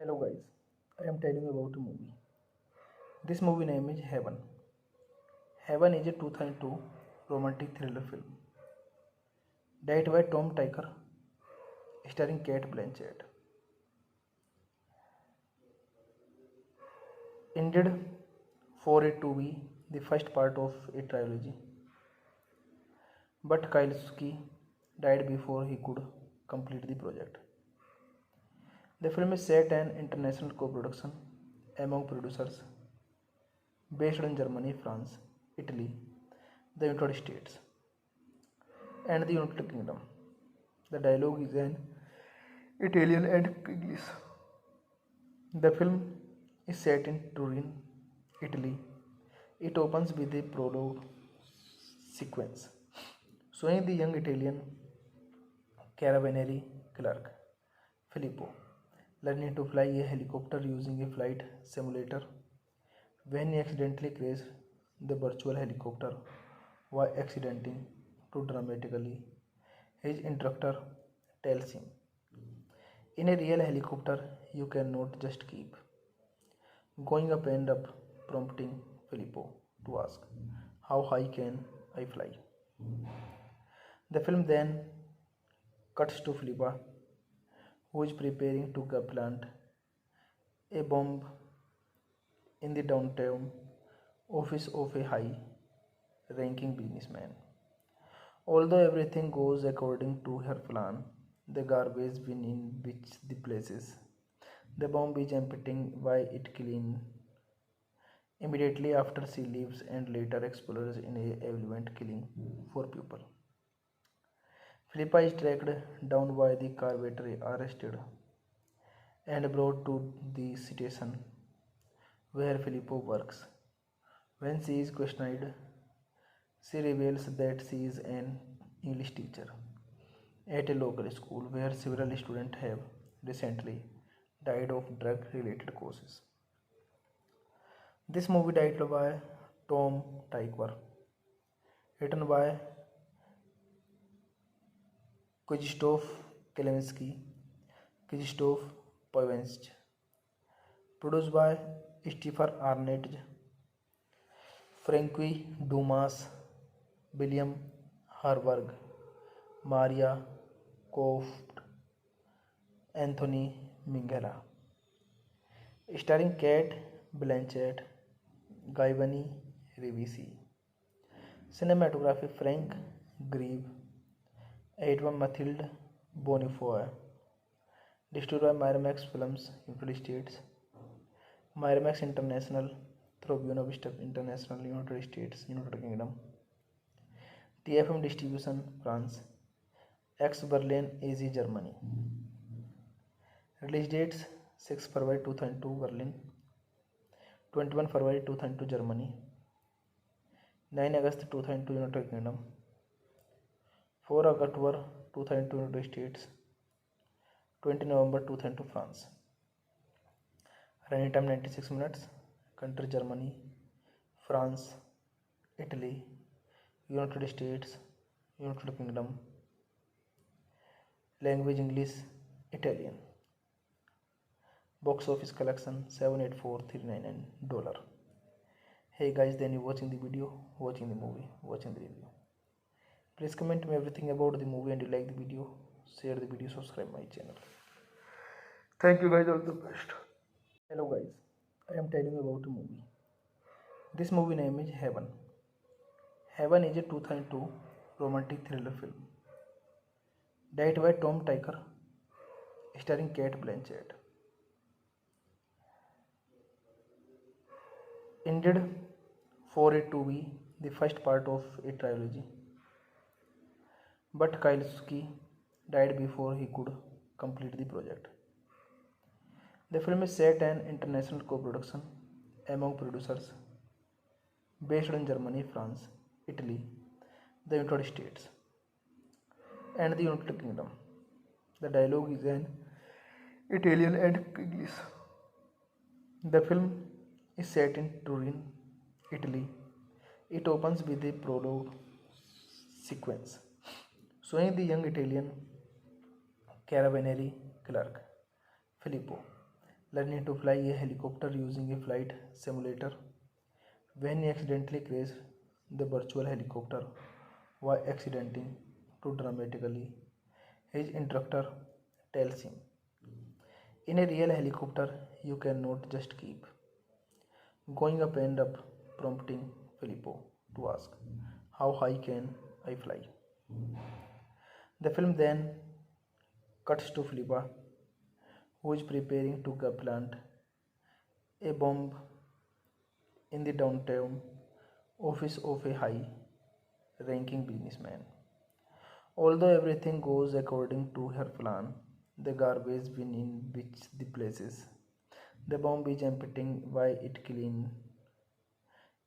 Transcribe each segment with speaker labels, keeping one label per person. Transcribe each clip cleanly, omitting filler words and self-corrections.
Speaker 1: Hello guys, I am telling you about a movie. This movie name is Heaven. Heaven is a 2002 romantic thriller film directed by Tom Tykwer, starring Kate Blanchett. Intended for it to be the first part of a trilogy, but Kieslowski died before he could complete the project. The film is set an international co-production among producers based in Germany, France, Italy, the United States, and the United Kingdom. The dialogue is in Italian and English. The film is set in Turin, Italy. It opens with a prologue sequence showing the young Italian carabinieri clerk Filippo learning to fly a helicopter using a flight simulator when he accidentally crashes the virtual helicopter while accidenting to dramatically. His instructor tells him, in a real helicopter, you cannot just keep going up and up, prompting Filippo to ask, how high can I fly? The film then cuts to Filippa, who is preparing to plant a bomb in the downtown office of a high ranking businessman. Although everything goes according to her plan, the garbage bin in which the places the bomb is emptying why it clean immediately after she leaves and later explodes in a event killing four people. Philippa is tracked down by the carpenter, arrested and brought to the station where Filippo works. When she is questioned, she reveals that she is an English teacher at a local school where several students have recently died of drug related causes. This movie directed by Tom Tykwer, written by Krzysztof Kielinski, Krzysztof Poevensch, produced by Stefan Arnett, Frankie Dumas, William Harburg, Maria Koft, Anthony Minghella, starring Kate Blanchett, Giovanni Ribisi, cinematography Frank Grieve, Edwin Mathilde Bonifoy, distributed by Miramax Films, United States, Miramax International, through Buena Vista International, United States, United Kingdom, TFM Distribution, France, X Berlin, AZ, Germany. Release dates 6 February 2002 Berlin, 21 February 2002 Germany, 9 August 2002 United Kingdom, 4 October 2002 United States, 20 November 2002 France. Running time 96 minutes. Country Germany, France, Italy, United States, United Kingdom. Language English, Italian. Box office collection $784,399. Hey guys, then you watching the video, watching the movie, watching the review. Please comment me everything about the movie and you like the video, share the video, subscribe my channel. Thank you guys, all the best. Hello guys, I am telling you about a movie. This movie name is Heaven. Heaven is a 2002 romantic thriller film directed by Tom Tykwer, starring Kate Blanchett. Intended for it to be the first part of a trilogy, but Kieslowski died before he could complete the project. The film is set an international co-production among producers based in Germany, France, Italy, the United States, and the United Kingdom. The dialogue is in Italian and English. The film is set in Turin, Italy. It opens with a prologue sequence showing the young Italian carabinieri clerk Filippo learning to fly a helicopter using a flight simulator. When he accidentally crashed the virtual helicopter while accidenting to dramatically, his instructor tells him, in a real helicopter, you cannot just keep going up and up, prompting Filippo to ask, how high can I fly? The film then cuts to Philippa, who is preparing to plant a bomb in the downtown office of a high ranking businessman. Although everything goes according to her plan, the garbage bin in which the places the bomb is emptying why it clean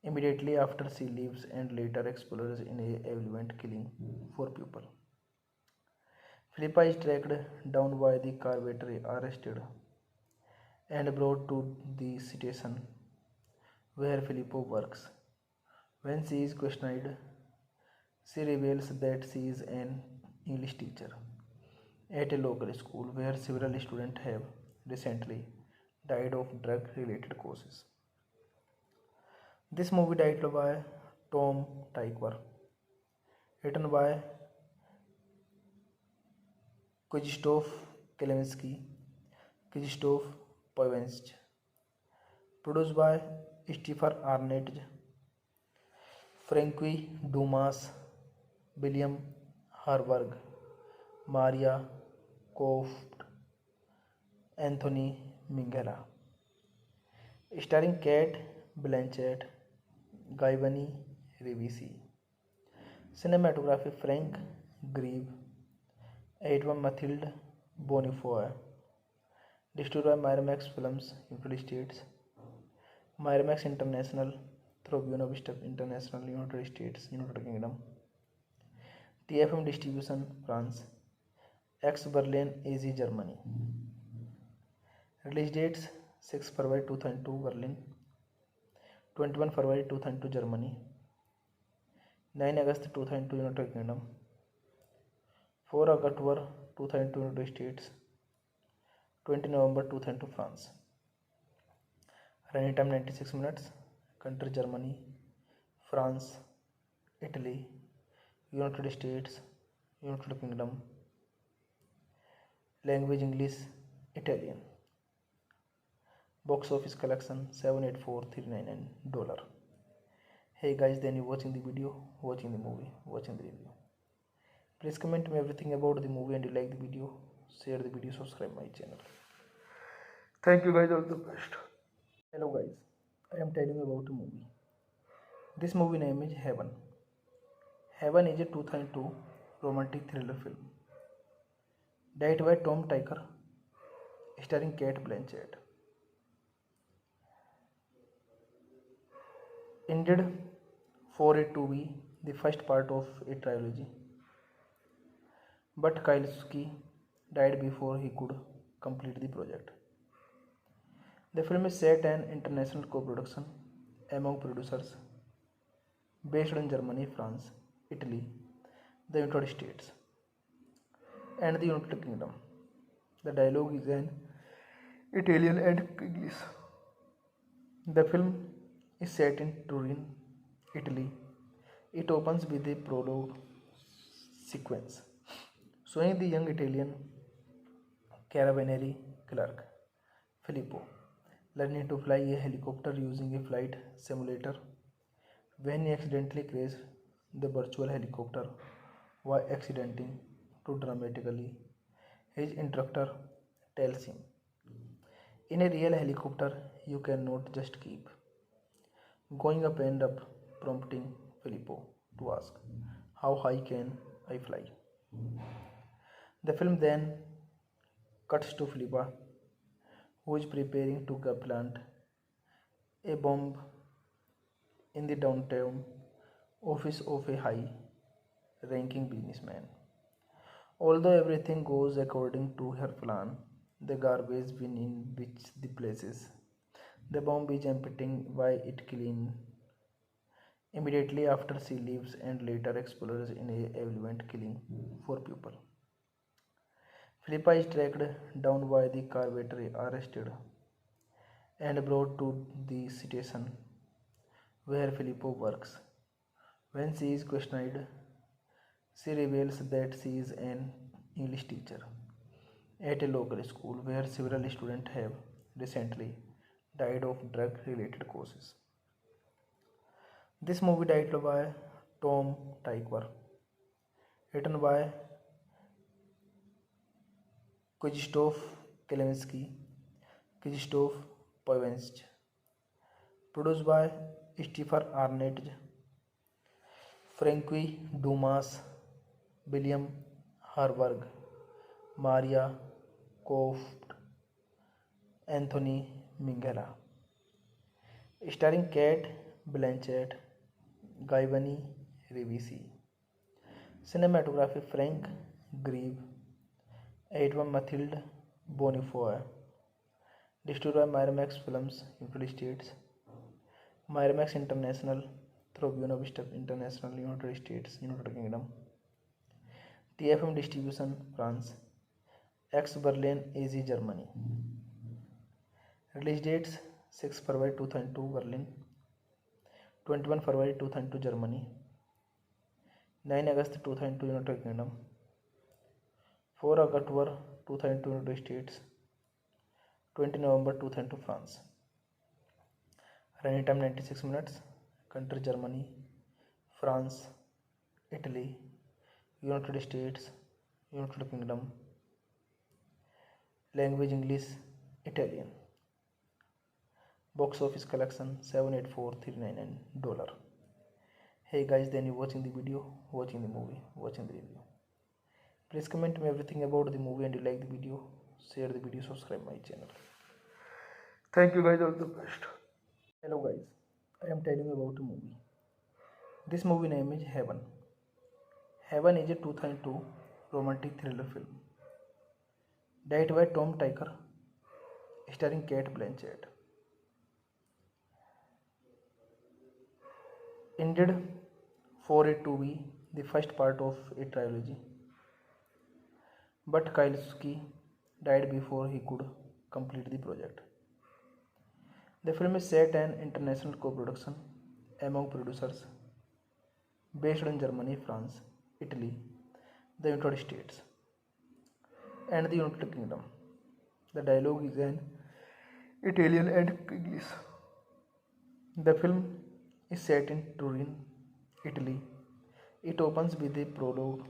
Speaker 1: immediately after she leaves and later explodes in a event killing four people. Philippa is tracked down by the carpenter, arrested and brought to the station where Filippo works. When she is questioned, she reveals that she is an English teacher at a local school where several students have recently died of drug related causes. This movie directed by Tom Tykwer, written by Krzysztof Kielinski, Krzysztof Poivensch, produced by Stefan Arnett, Frankie Dumas, William Harburg, Maria Koft, Anthony Minghella, starring Kate Blanchett, Giovanni Ribisi, cinematography Frank Grieve, Edwin Mathilde Bonifoy, distributed by Miramax Films, United States, Miramax International, through Buena Vista International, United States, United Kingdom, TFM Distribution, France, X Berlin, AZ, Germany. Release dates 6 February 2002 Berlin, 21 February 2002 Germany, 9 August 2002 United Kingdom, 4 October 2002 United States, 20 November 2002 France. Running time 96 minutes. Country Germany, France, Italy, United States, United Kingdom. Language English, Italian. Box office collection $784,399. Hey guys, then you watching the video, watching the movie, watching the review. Please comment me everything about the movie and you like the video, share the video, subscribe my channel. Thank you guys, all the best. Hello guys, I am telling you about a movie. This movie name is Heaven. Heaven is a 2002 romantic thriller film directed by Tom Tykwer, starring Kate Blanchett. Intended for it to be the first part of a trilogy, but Kielinski died before he could complete the project. The film is set an international co-production among producers based in Germany, France, Italy, the United States, and the United Kingdom. The dialogue is in Italian and English. The film is set in Turin, Italy. It opens with a prologue sequence showing the young Italian carabinieri clerk Filippo learning to fly a helicopter using a flight simulator. When he accidentally crashed the virtual helicopter while accidenting to dramatically, his instructor tells him, in a real helicopter, you cannot just keep going up and up, prompting Filippo to ask, how high can I fly? The film then cuts to Philippa, who is preparing to plant a bomb in the downtown office of a high ranking businessman. Although everything goes according to her plan, the garbage bin in which the places the bomb is emptying why it clean immediately after she leaves and later explodes in a event killing four people. Philippa is tracked down by the carpenter, arrested and brought to the station where Filippo works. When she is questioned, she reveals that she is an English teacher at a local school where several students have recently died of drug related causes. This movie directed by Tom Tykwer, written by Krzysztof Kielinski, Krzysztof Poevensch, produced by Stephen Arnett, Frankie Dumas, William Harburg, Maria Koft, Anthony Minghella, starring Kate Blanchett, Giovanni Ribisi. Cinematography Frank Grieve, Edwin Mathilde Bonifoy, distributed by Miramax Films, United States, Miramax International through Buena Vista International, United States, United Kingdom, TFM Distribution, France, X Berlin, AZ, Germany. Release dates 6 February 2002 Berlin, 21 February 2002 Germany, 9 August 2002 United Kingdom, 4 October 2002 United States, 20 November 2002 France. Running time 96 minutes. Country Germany, France, Italy, United States, United Kingdom. Language English, Italian. Box office collection $784,399. Hey guys, then you watching the video, watching the movie, watching the review. Please comment me everything about the movie, and you like the video, share the video, subscribe my channel. Thank you guys, all the best. Hello guys, I am telling you about a movie. This movie name is Heaven. Heaven is a 2002 romantic thriller film directed by Tom Tykwer, starring Kate Blanchett. Intended for it to be the first part of a trilogy, but Kielinski died before he could complete the project. The film is set an international co-production among producers based in Germany, France, Italy, the United States, and the United Kingdom. The dialogue is in Italian and English. The film is set in Turin, Italy. It opens with a prologue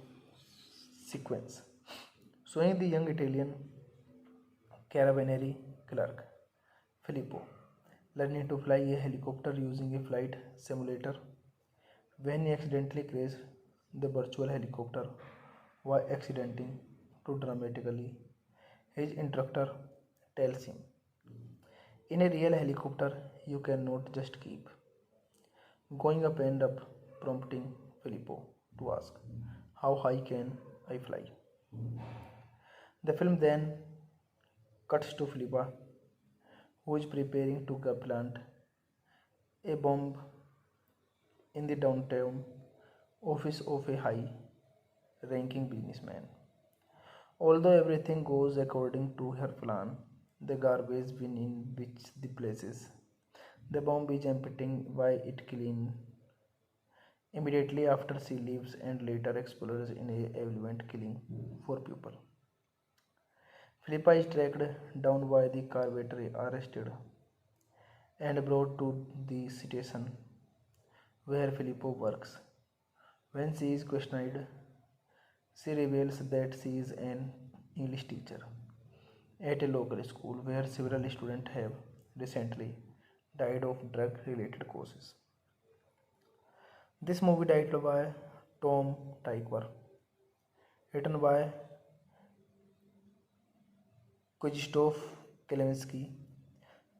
Speaker 1: sequence showing the young Italian carabinieri clerk Filippo learning to fly a helicopter using a flight simulator when he accidentally crashes the virtual helicopter while accidenting to dramatically. His instructor tells him, in a real helicopter, you cannot just keep going up and up, prompting Filippo to ask, how high can I fly? The film then cuts to Filippa, who is preparing to plant a bomb in the downtown office of a high ranking businessman. Although everything goes according to her plan, the garbage bin in which the places the bomb is emptying why it clean immediately after she leaves and later explodes in a event killing 4 people. Philippa is tracked down by the carpenter, arrested, and brought to the station where Filippo works. When she is questioned, she reveals that she is an English teacher at a local school where several students have recently died of drug related causes. This movie directed by Tom Tykwer, written by Krzysztof Kielinski,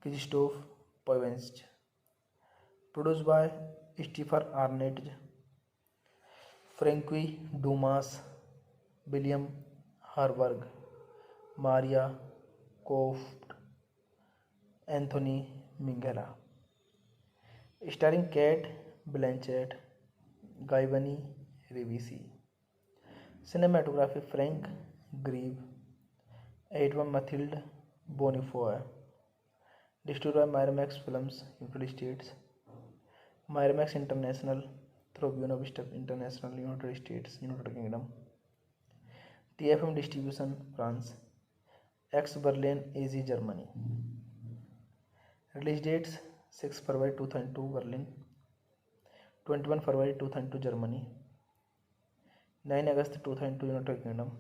Speaker 1: Krzysztof Poevensch, produced by Stephen Arnett, Frankie Dumas, William Harburg, Maria Koft, Anthony Minghella, starring Kate Blanchett, Giovanni Ribisi. Cinematography Frank Grieve, Edwin Mathilde Bonifoy, Distributed by Miramax Films, United States. Miramax International through Buena Vista International, United States, United Kingdom. TFM Distribution, France. X Berlin, AZ, Germany. Release dates 6 February 2002 Berlin, 21 February 2002 Germany, 9 August 2002 United Kingdom,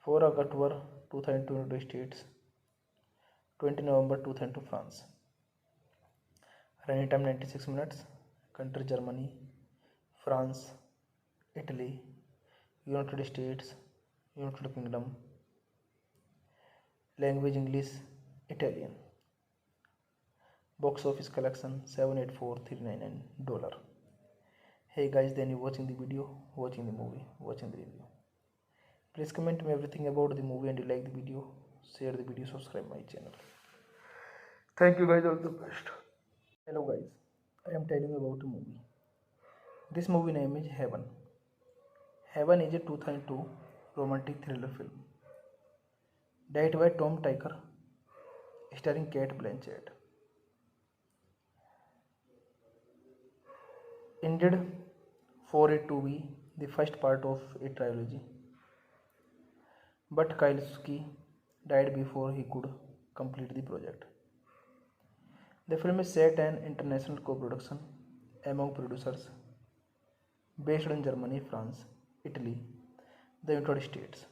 Speaker 1: 4 October 2002 United States, 20 November 2002 France. Running time 96 minutes. Country Germany, France, Italy, United States, United Kingdom. Language English, Italian. Box office collection $784,399. Hey guys, then you watching the video, watching the movie, watching the review. Please comment me everything about the movie and you like the video, share the video, subscribe my channel. Thank you guys, all the best. Hello guys, I am telling you about a movie. This movie name is Heaven. Heaven is a 2002 romantic thriller film. Directed by Tom Tykwer, starring Cate Blanchett. Intended for it to be the first part of a trilogy, but Kieslowski died before he could complete the project. The film is set an international co-production among producers based in Germany, France, Italy, the United States,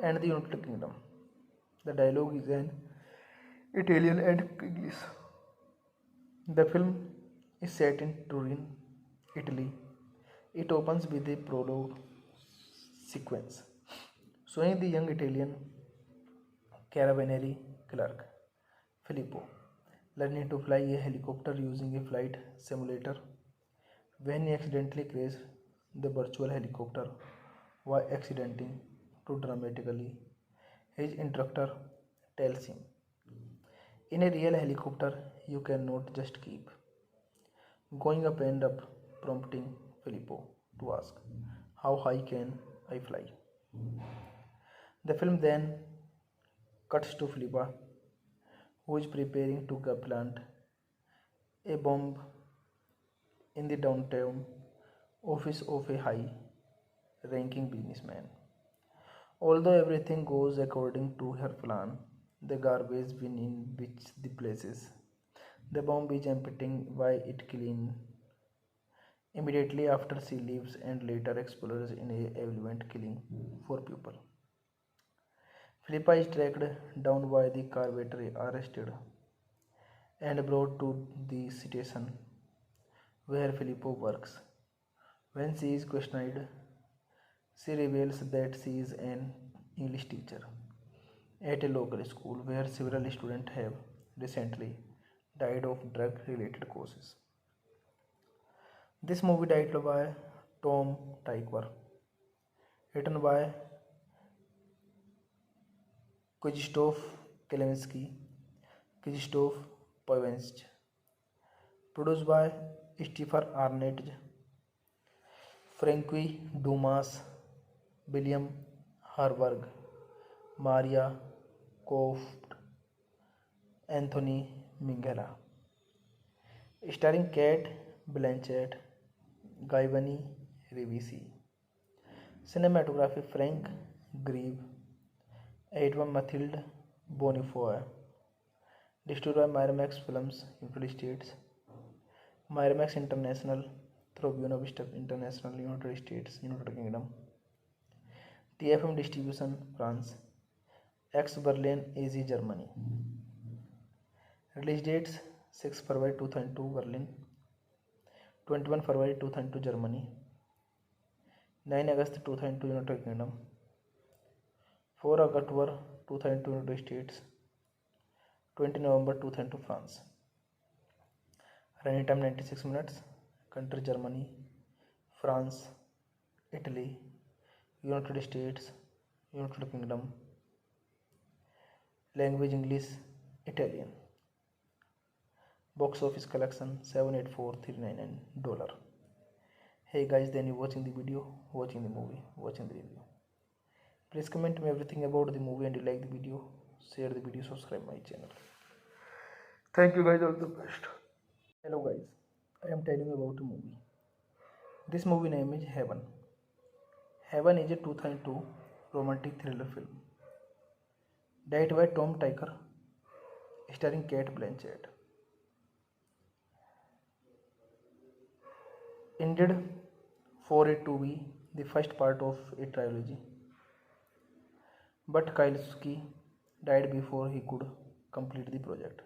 Speaker 1: and the United Kingdom. The dialogue is in Italian and English. The film is set in Turin, Italy. It opens with a prologue sequence showing the young Italian carabinieri clerk Filippo learning to fly a helicopter using a flight simulator when he accidentally crashes the virtual helicopter while accidenting to dramatically. His instructor tells him, in a real helicopter, you cannot just keep going up and up, prompting Filippo to ask, how high can I fly? The film then cuts to Filippa, who is preparing to plant a bomb in the downtown office of a high-ranking businessman. Although everything goes according to her plan, the garbage bin in which the places the bomb is emptying why it clean immediately after she leaves and later explodes in a event killing 4 people. Philippa is tracked down by the carpenter, arrested and brought to the station where Filippo works. When she is questioned, she reveals that she is an English teacher at a local school where several students have recently died of drug related causes. This movie directed by Tom Tykwer, written by Krzysztof Kieslowski, Krzysztof Polanski, produced by Stefan Arnett, Frankie Dumas, William Harburg, Maria Koft, Anthony Minghella, starring Cate Blanchett, Giovanni Ribisi. Cinematography Frank Grieve, Edwin Mathilde Bonifoy. Distributed by Miramax Films, United States. Miramax International through Buena Vista International, United States, United Kingdom. TFM Distribution, France. X Berlin, AZ, Germany. Release dates 6 February 2002 Berlin, 21 February 2002 Germany, 9 August 2002 United Kingdom, 4 October 2002 United States, 20 November 2002 France. Running time 96 minutes. Country Germany, France, Italy, United States, United Kingdom. Language English, Italian. Box office collection $784,399. Hey guys, then you watching the video, watching the movie, watching the review. Please comment me everything about the movie and you like the video, share the video, subscribe my channel. Thank you guys, all the best. Hello guys, I am telling you about a movie. This movie name is Heaven. Heaven is a 2002 romantic thriller film directed by Tom Tykwer, starring Kate Blanchett. Intended for it to be the first part of a trilogy, but Kieslowski died before he could complete the project.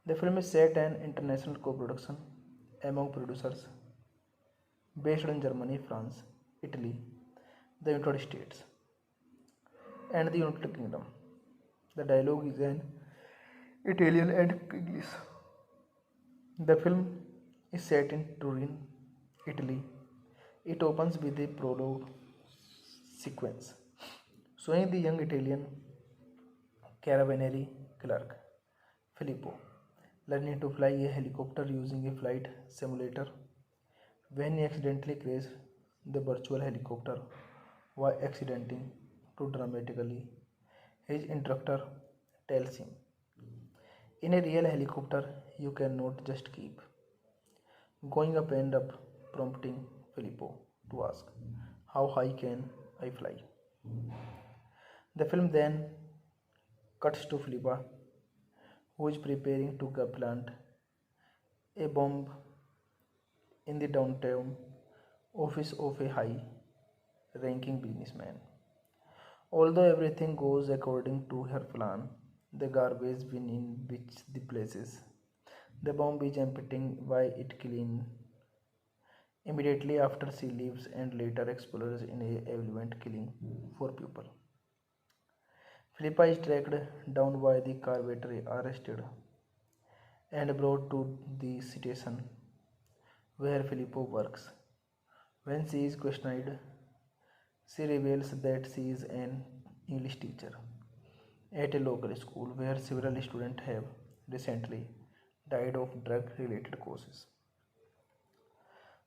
Speaker 1: The film is set an international co-production among producers based in Germany, France, Italy, the United States, and the United Kingdom. The dialogue is in Italian and English. The film is set in Turin, Italy. It opens with a prologue sequence showing the young Italian carabinieri clerk Filippo learning to fly a helicopter using a flight simulator when he accidentally crashes the virtual helicopter while accidenting to dramatically. His instructor tells him, in a real helicopter, you cannot just keep going up and up, prompting Filippo to ask, how high can I fly? The film then cuts to Filippa, who is preparing to plant a bomb in the downtown office of a high ranking businessman. Although everything goes according to her plan, the garbage bin in which the places the bomb is emptying why it clean immediately after she leaves and later explodes in a event killing 4 people. Philippa is tracked down by the carpenter, arrested and brought to the station where Filippo works. When she is questioned, she reveals that she is an English teacher at a local school where several students have recently died of drug related causes.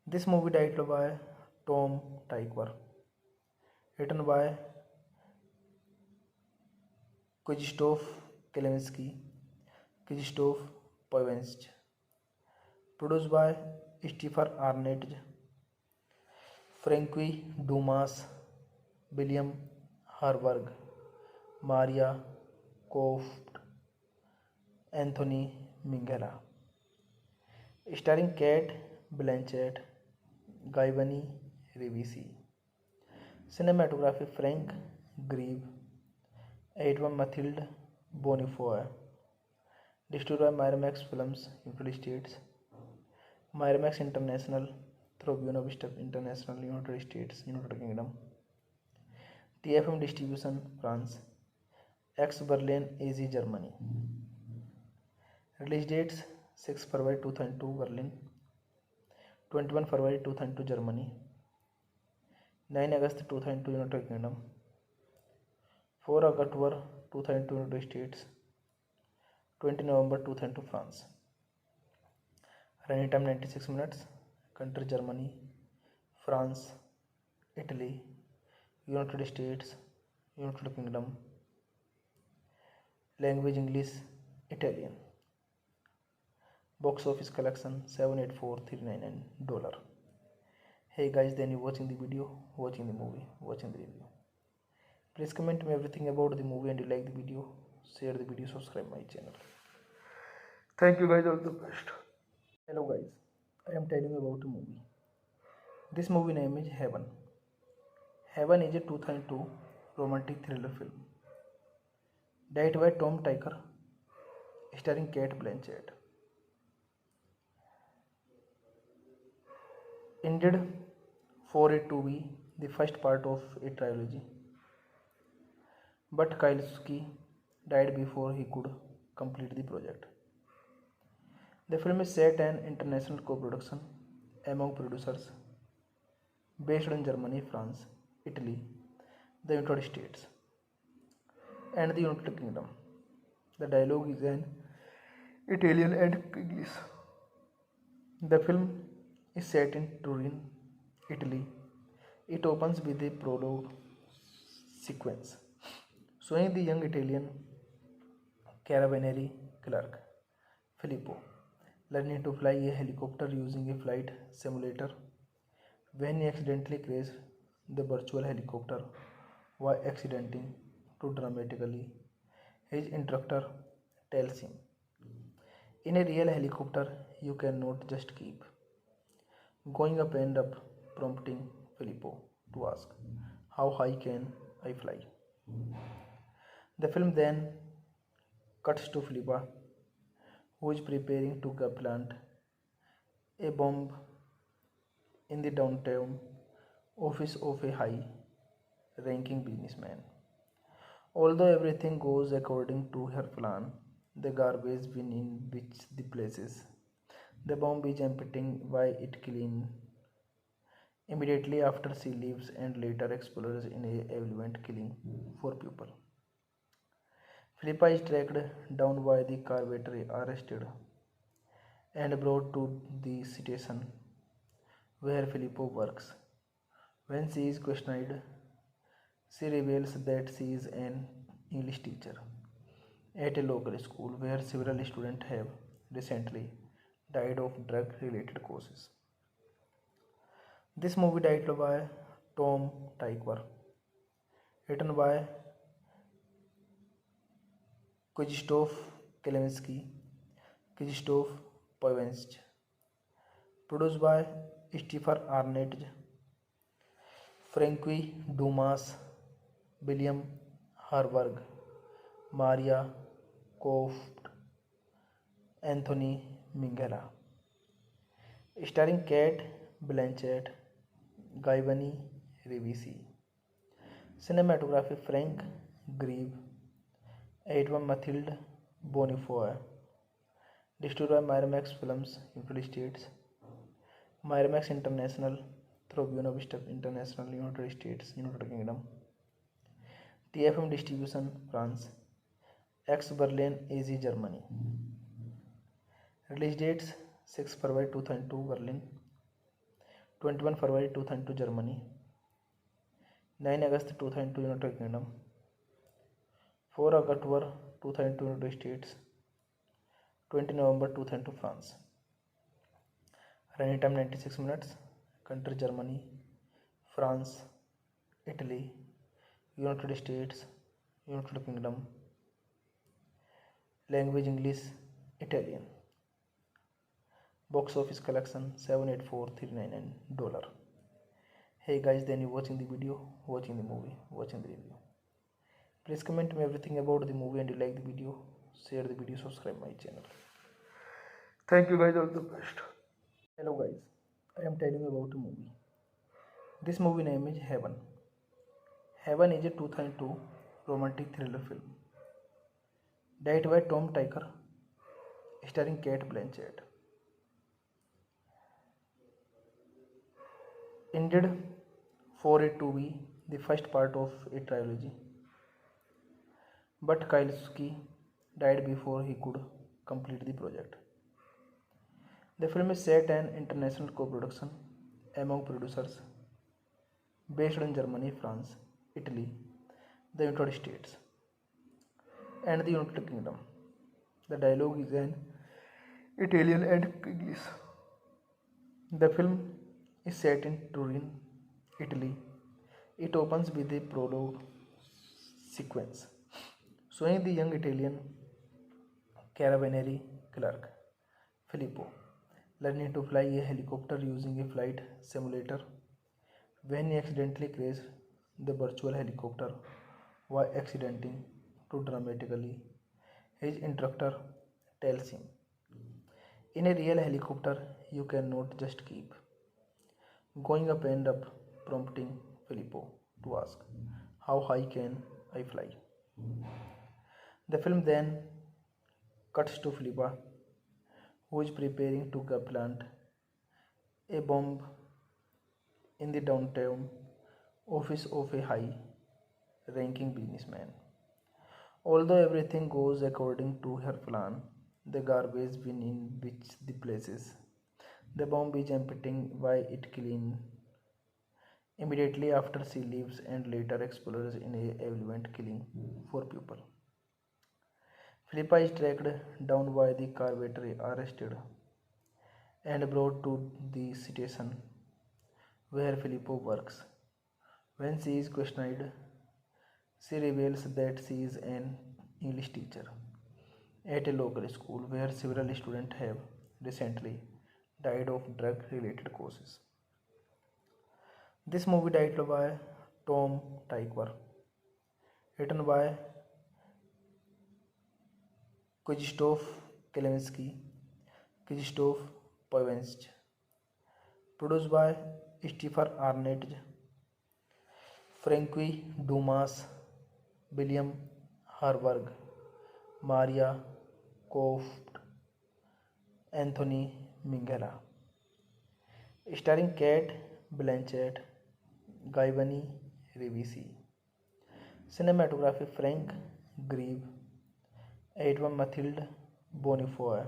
Speaker 1: This movie directed by Tom Tykwer, written by Krzysztof Kieslowski, Krzysztof Polanski, produced by Stefan Arnett, Frankie Dumas, William Harburg, Maria Koft, Anthony Minghella, starring Kate Blanchett, Giovanni Ribisi. Cinematography Frank Grieve, Edwin Mathilde Bonifoy. Distributed by Miramax Films, United States. Miramax International through Buena Vista International, United States, United Kingdom. TFM Distribution, France. X Berlin, AZ, Germany. Release dates 6 February 2002 Berlin, 21 February 2002 Germany, 9 August 2002 United Kingdom, 4 October 2002 United States, 20 November 2002 France. Running time 96 minutes. Country Germany, France, Italy, United States, United Kingdom. Language English, Italian. Box office collection $784,399. Hey guys, then you watching the video, watching the movie, watching the review. Please comment me everything about the movie and you like the video, share the video, subscribe my channel. Thank you guys, all the best. Hello guys, I am telling you about a movie. This movie name is Heaven. Heaven is a 2002 romantic thriller film directed by Tom Tykwer, starring Kate Blanchett. Intended for it to be the first part of a trilogy, but Kieslowski died before he could complete the project. The film is set an international co-production among producers based in Germany, France, Italy, the United States, and the United Kingdom. The dialogue is in Italian and English. The film is set in Turin, Italy. It opens with a prologue sequence showing the young Italian carabinieri clerk Filippo learning to fly a helicopter using a flight simulator when he accidentally crashed the virtual helicopter while accidenting to dramatically. His instructor tells him, in a real helicopter, you cannot just keep going up and up, prompting Filippo to ask, how high can I fly? The film then cuts to Filippa, who is preparing to plant a bomb in the downtown office of a high ranking businessman. Although everything goes according to her plan, the garbage bin in which the places the bomb is emptying why it clean immediately after she leaves and later explodes in a event killing 4 people. Philippa is tracked down by the carpenter, arrested and brought to the station where Filippo works. When she is questioned, she reveals that she is an English teacher at a local school where several students have recently died of drug related causes. This movie directed by Tom Tykwer, written by Krzysztof Kielinski, Krzysztof Poevensch, produced by Stefan Arnett, Frankie Dumas, William Harburg, Maria Koft, Anthony Minghella, starring Kate Blanchett, Giovanni Ribisi, cinematography Frank Grieve, Edwin Mathilde Bonifoy, distributed by Miramax Films, United States, Miramax International, through Buena Vista International, United States, United Kingdom, TFM Distribution, France, X Berlin, AZ, Germany. Release dates 6 February 2002 Berlin, 21 February 2002 Germany, 9 August 2002 United Kingdom, 4 October 2002 United States, 20 November 2002 France. Running time 96 minutes. Country Germany, France, Italy, United States, United Kingdom. Language English, Italian. Box office collection $784,399. Hey guys, then you watching the video, watching the movie, watching the review. Please comment me everything about the movie and you like the video, share the video, subscribe my channel. Thank you guys, all the best. Hello guys, I am telling you about a movie. This movie name is Heaven. Heaven is a 2002 romantic thriller film directed by Tom Tykwer, starring Kate Blanchett. Intended for it to be the first part of a trilogy, but Kielinski died before he could complete the project. The film is set an international co-production among producers based in Germany, France, Italy, the United States, and the United Kingdom. The dialogue is in Italian and English. The film is set in Turin, Italy. It opens with a prologue sequence showing the young Italian carabinieri clerk Filippo learning to fly a helicopter using a flight simulator when he accidentally crashed the virtual helicopter while accidenting to dramatically. His instructor tells him, in a real helicopter, you cannot just keep going up and up, prompting Filippo to ask, how high can I fly? The film then cuts to Filippa, who is preparing to plant a bomb in the downtown office of a high ranking businessman. Although everything goes according to her plan, the garbage bin in which the places the bomb is emptying why it clean immediately after she leaves and later explores in a event killing 4 people. Philippa is tracked down by the carpenter, arrested, and brought to the station where Filippo works. When she is questioned, she reveals that she is an English teacher at a local school where several students have recently died of drug related causes. This movie directed by Tom Tykwer, written by Krzysztof Kielinski, Krzysztof Poevensch, produced by Stephen Arnett, Frankie Dumas, William Harburg, Maria Koft, Anthony Minghella, starring Kate Blanchett, Giovanni Ribisi, cinematography Frank Grieve, Edwin Mathilde Bonifoy,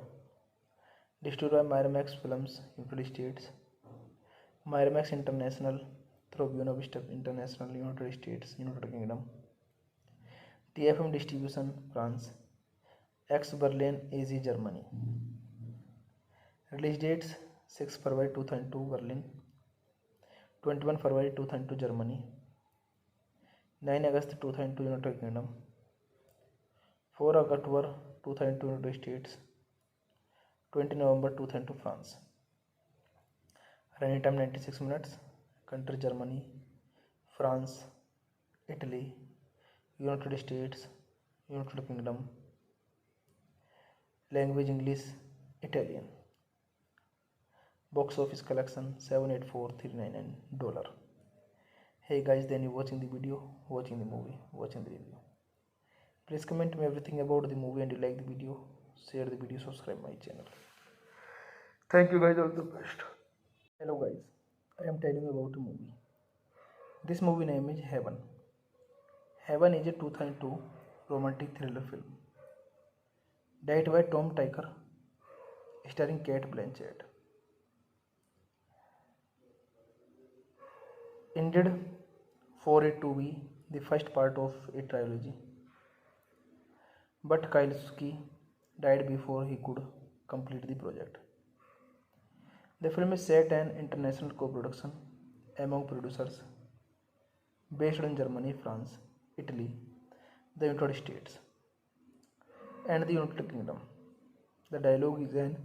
Speaker 1: distributed by Miramax Films, United States, Miramax International through Buena Vista International, United States, United Kingdom, TFM Distribution, France, X Berlin, AZ, Germany. Release dates 6 February 2002 Berlin, 21 February 2002 Germany, 9 August 2002 United Kingdom, 4 October 2002 United States, 20 November 2002 France. Running time 96 minutes. Country Germany, France, Italy, United States, United Kingdom. Language English, Italian. Box office collection $784,399. Hey guys, then you watching the video, watching the movie, watching the review. Please comment me everything about the movie, and you like the video, share the video, subscribe my channel. Thank you guys, all the best. Hello guys, I am telling you about a movie. This movie name is Heaven. Heaven is a 2002 romantic thriller film directed by Tom Tykwer, starring Kate Blanchett. Intended for it to be the first part of a trilogy, but Kielinski died before he could complete the project. The film is set an international co-production among producers based in Germany, France, Italy, the United States, and the United Kingdom. The dialogue is in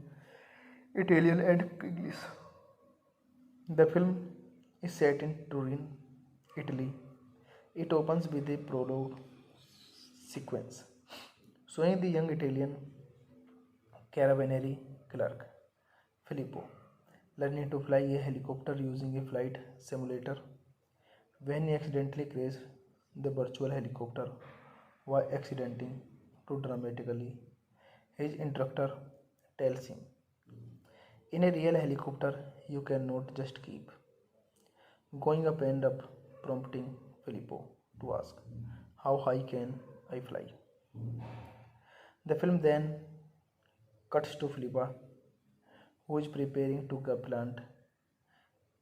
Speaker 1: Italian and English. The film is set in Turin, Italy. It opens with a prologue sequence showing the young Italian carabinieri clerk Filippo learning to fly a helicopter using a flight simulator when he accidentally crashes the virtual helicopter while accidenting to dramatically. His instructor tells him, in a real helicopter, you cannot just keep going up and up, prompting Filippo to ask, how high can I fly? The film then cuts to Filippa, who is preparing to plant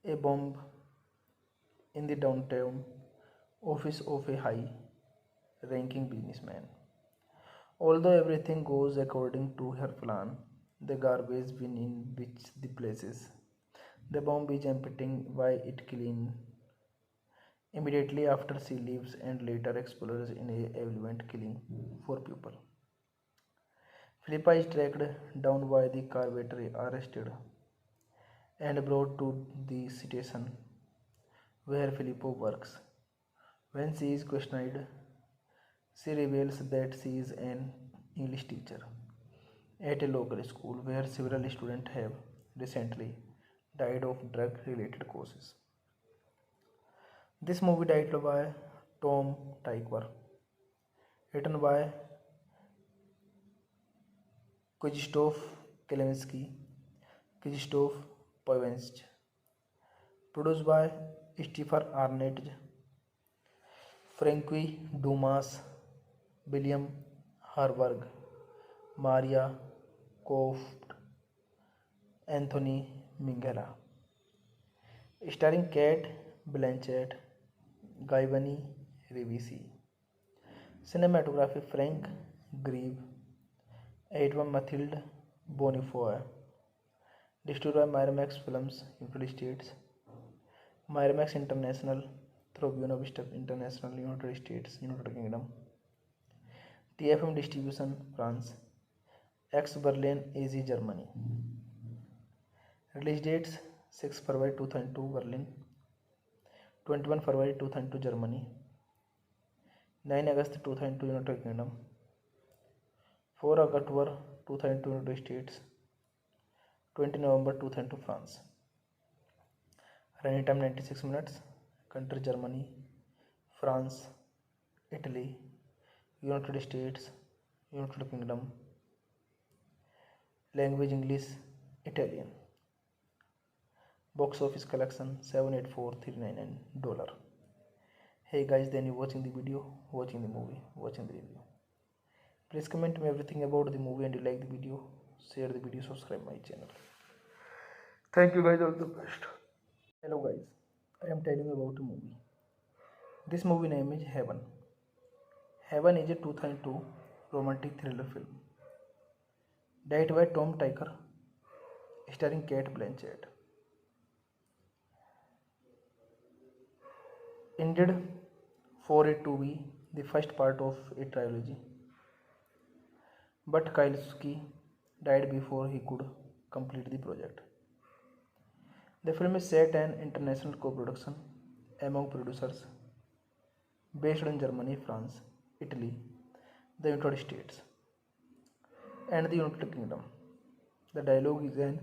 Speaker 1: a bomb in the downtown office of a high ranking businessman. Although everything goes according to her plan, the garbage bin in which the places the bomb is emptying by it clean immediately after she leaves and later explodes in a event killing 4 people. Philippa is tracked down by the carpenter, arrested, and brought to the station where Filippo works. When she is questioned, she reveals that she is an English teacher at a local school where several students have recently died of drug related causes. This movie directed by Tom Tykwer, written by Krzysztof Kielinski, Krzysztof Poevensch, produced by Stephen Arnett, Frankie Dumas, William Harburg, Maria Koft, Anthony Minghella, starring Kate Blanchett, Guy Ribisi. Cinematography Frank Grieve, Edwin Mathilde Bonifoy. Distributed by Miramax Films, United States. Miramax International through Buena Vista International, United States, United Kingdom. TFM Distribution, France. Ex Berlin, AZ, Germany. Release dates 6 February 2002 Berlin, 21 February 2002 Germany, 9 August 2002 United Kingdom, 4 October 2002 United States, 20 November 2002 France. Running time 96 minutes. Country Germany, France, Italy, United States, United Kingdom. Language English, Italian. Box office collection $784,399. Hey guys, then you watching the video, watching the movie, watching the review. Please comment me everything about the movie, and you like the video, share the video, subscribe my channel. Thank you guys, all the best. Hello guys, I am telling you about a movie. This movie name is Heaven. Heaven is a 2002 romantic thriller film directed by Tom Tykwer, starring Cate Blanchett. Intended for it to be the first part of a trilogy, but Kieslowski died before he could complete the project. The film is set an international co-production among producers based in Germany, France, Italy, the United States, and the United Kingdom. The dialogue is in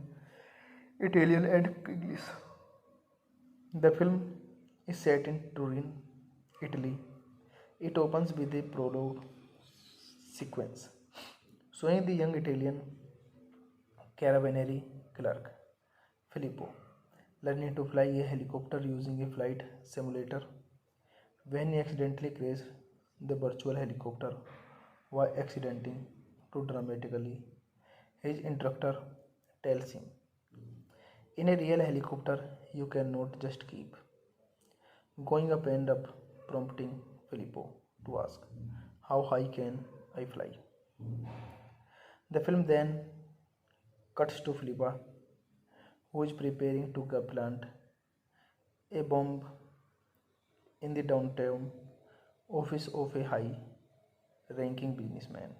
Speaker 1: Italian and English. The film is set in Turin, Italy. It opens with a prologue sequence showing the young Italian carabinieri clerk Filippo learning to fly a helicopter using a flight simulator when he accidentally crashes the virtual helicopter while accidenting to dramatically. His instructor tells him, in a real helicopter, you cannot just keep going up and up, prompting Filippo to ask, how high can I fly? The film then cuts to Filippa, who is preparing to plant a bomb in the downtown office of a high-ranking businessman.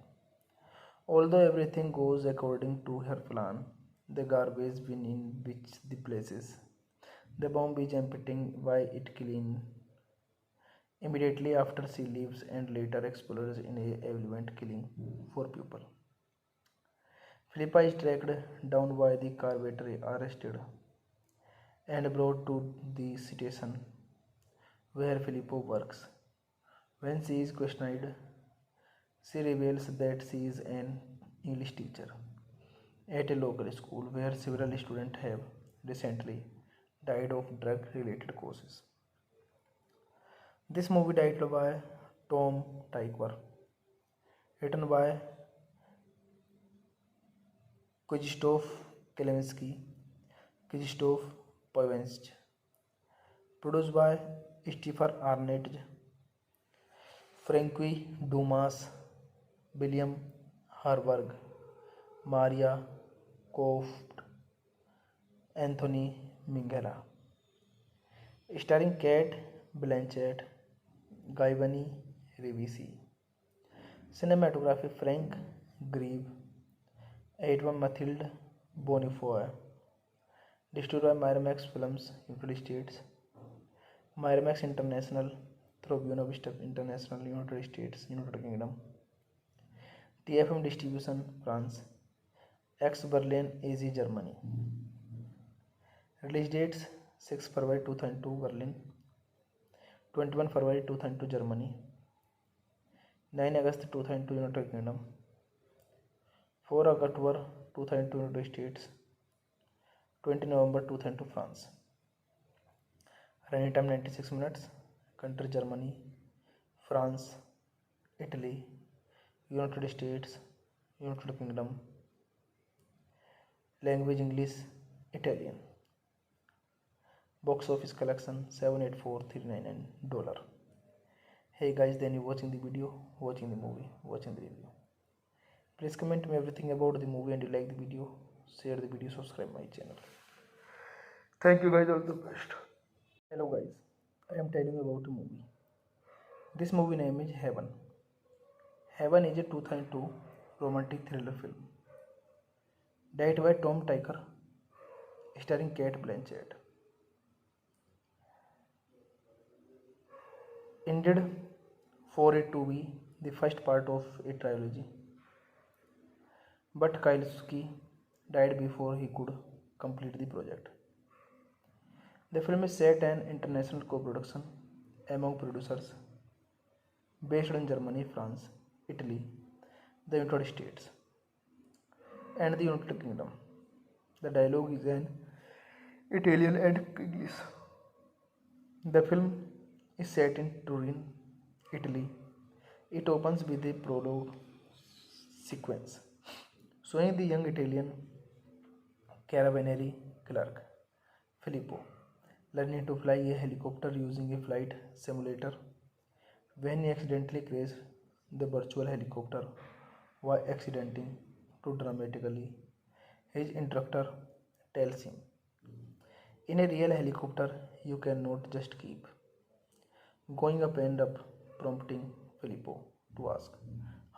Speaker 1: Although everything goes according to her plan, the garbage bin in which the places the bomb is emptying why it clean immediately after she leaves and later explodes in a event killing 4 people. Philippa is tracked down by the carpenter, arrested and brought to the station where Filippo works. When she is questioned, she reveals that she is an English teacher at a local school where several students have recently died of drug related causes. This movie directed by Tom Tykwer, written by Krzysztof Kielinski, Krzysztof Poevensch, produced by Stefan Arnett, Frankie Dumas, William Harburg, Maria Koft, Anthony Minghella, starring Cate Blanchett, Guy Ribisi. Cinematography Frank Grieve, Edwin Mathilde Bonifoy. Distributed by Miramax Films, United States. Miramax International through Buena Vista International, United States, United Kingdom. TFM Distribution, France. Ex Berlin, AZ, Germany. Release dates 6 February 2002 Berlin, 21 February 2002 Germany, 9 August 2002 United Kingdom, 4 October 2002 United States, 20 November 2002 France. Running time 96 minutes. Country Germany, France, Italy, United States, United Kingdom. Language English, Italian. Box office collection $784,399. Hey guys, then you watching the video, watching the movie, watching the review. Please comment me everything about the movie and you like the video, share the video, subscribe my channel. Thank you guys, all the best. Hello guys, I am telling you about a movie. This movie name is Heaven. Heaven is a 2002 romantic thriller film directed by Tom Tykwer, starring Kate Blanchett. Intended for it to be the first part of a trilogy, but Kieslowski died before he could complete the project. The film is set an international co-production among producers based in Germany, France, Italy, the United States, and the United Kingdom. The dialogue is in Italian and English. The film is set in Turin, Italy. It opens with a prologue sequence showing the young Italian carabinieri clerk Filippo learning to fly a helicopter using a flight simulator when he accidentally crashes the virtual helicopter while accidenting to dramatically. His instructor tells him, in a real helicopter, you cannot just keep going up and up, prompting Filippo to ask,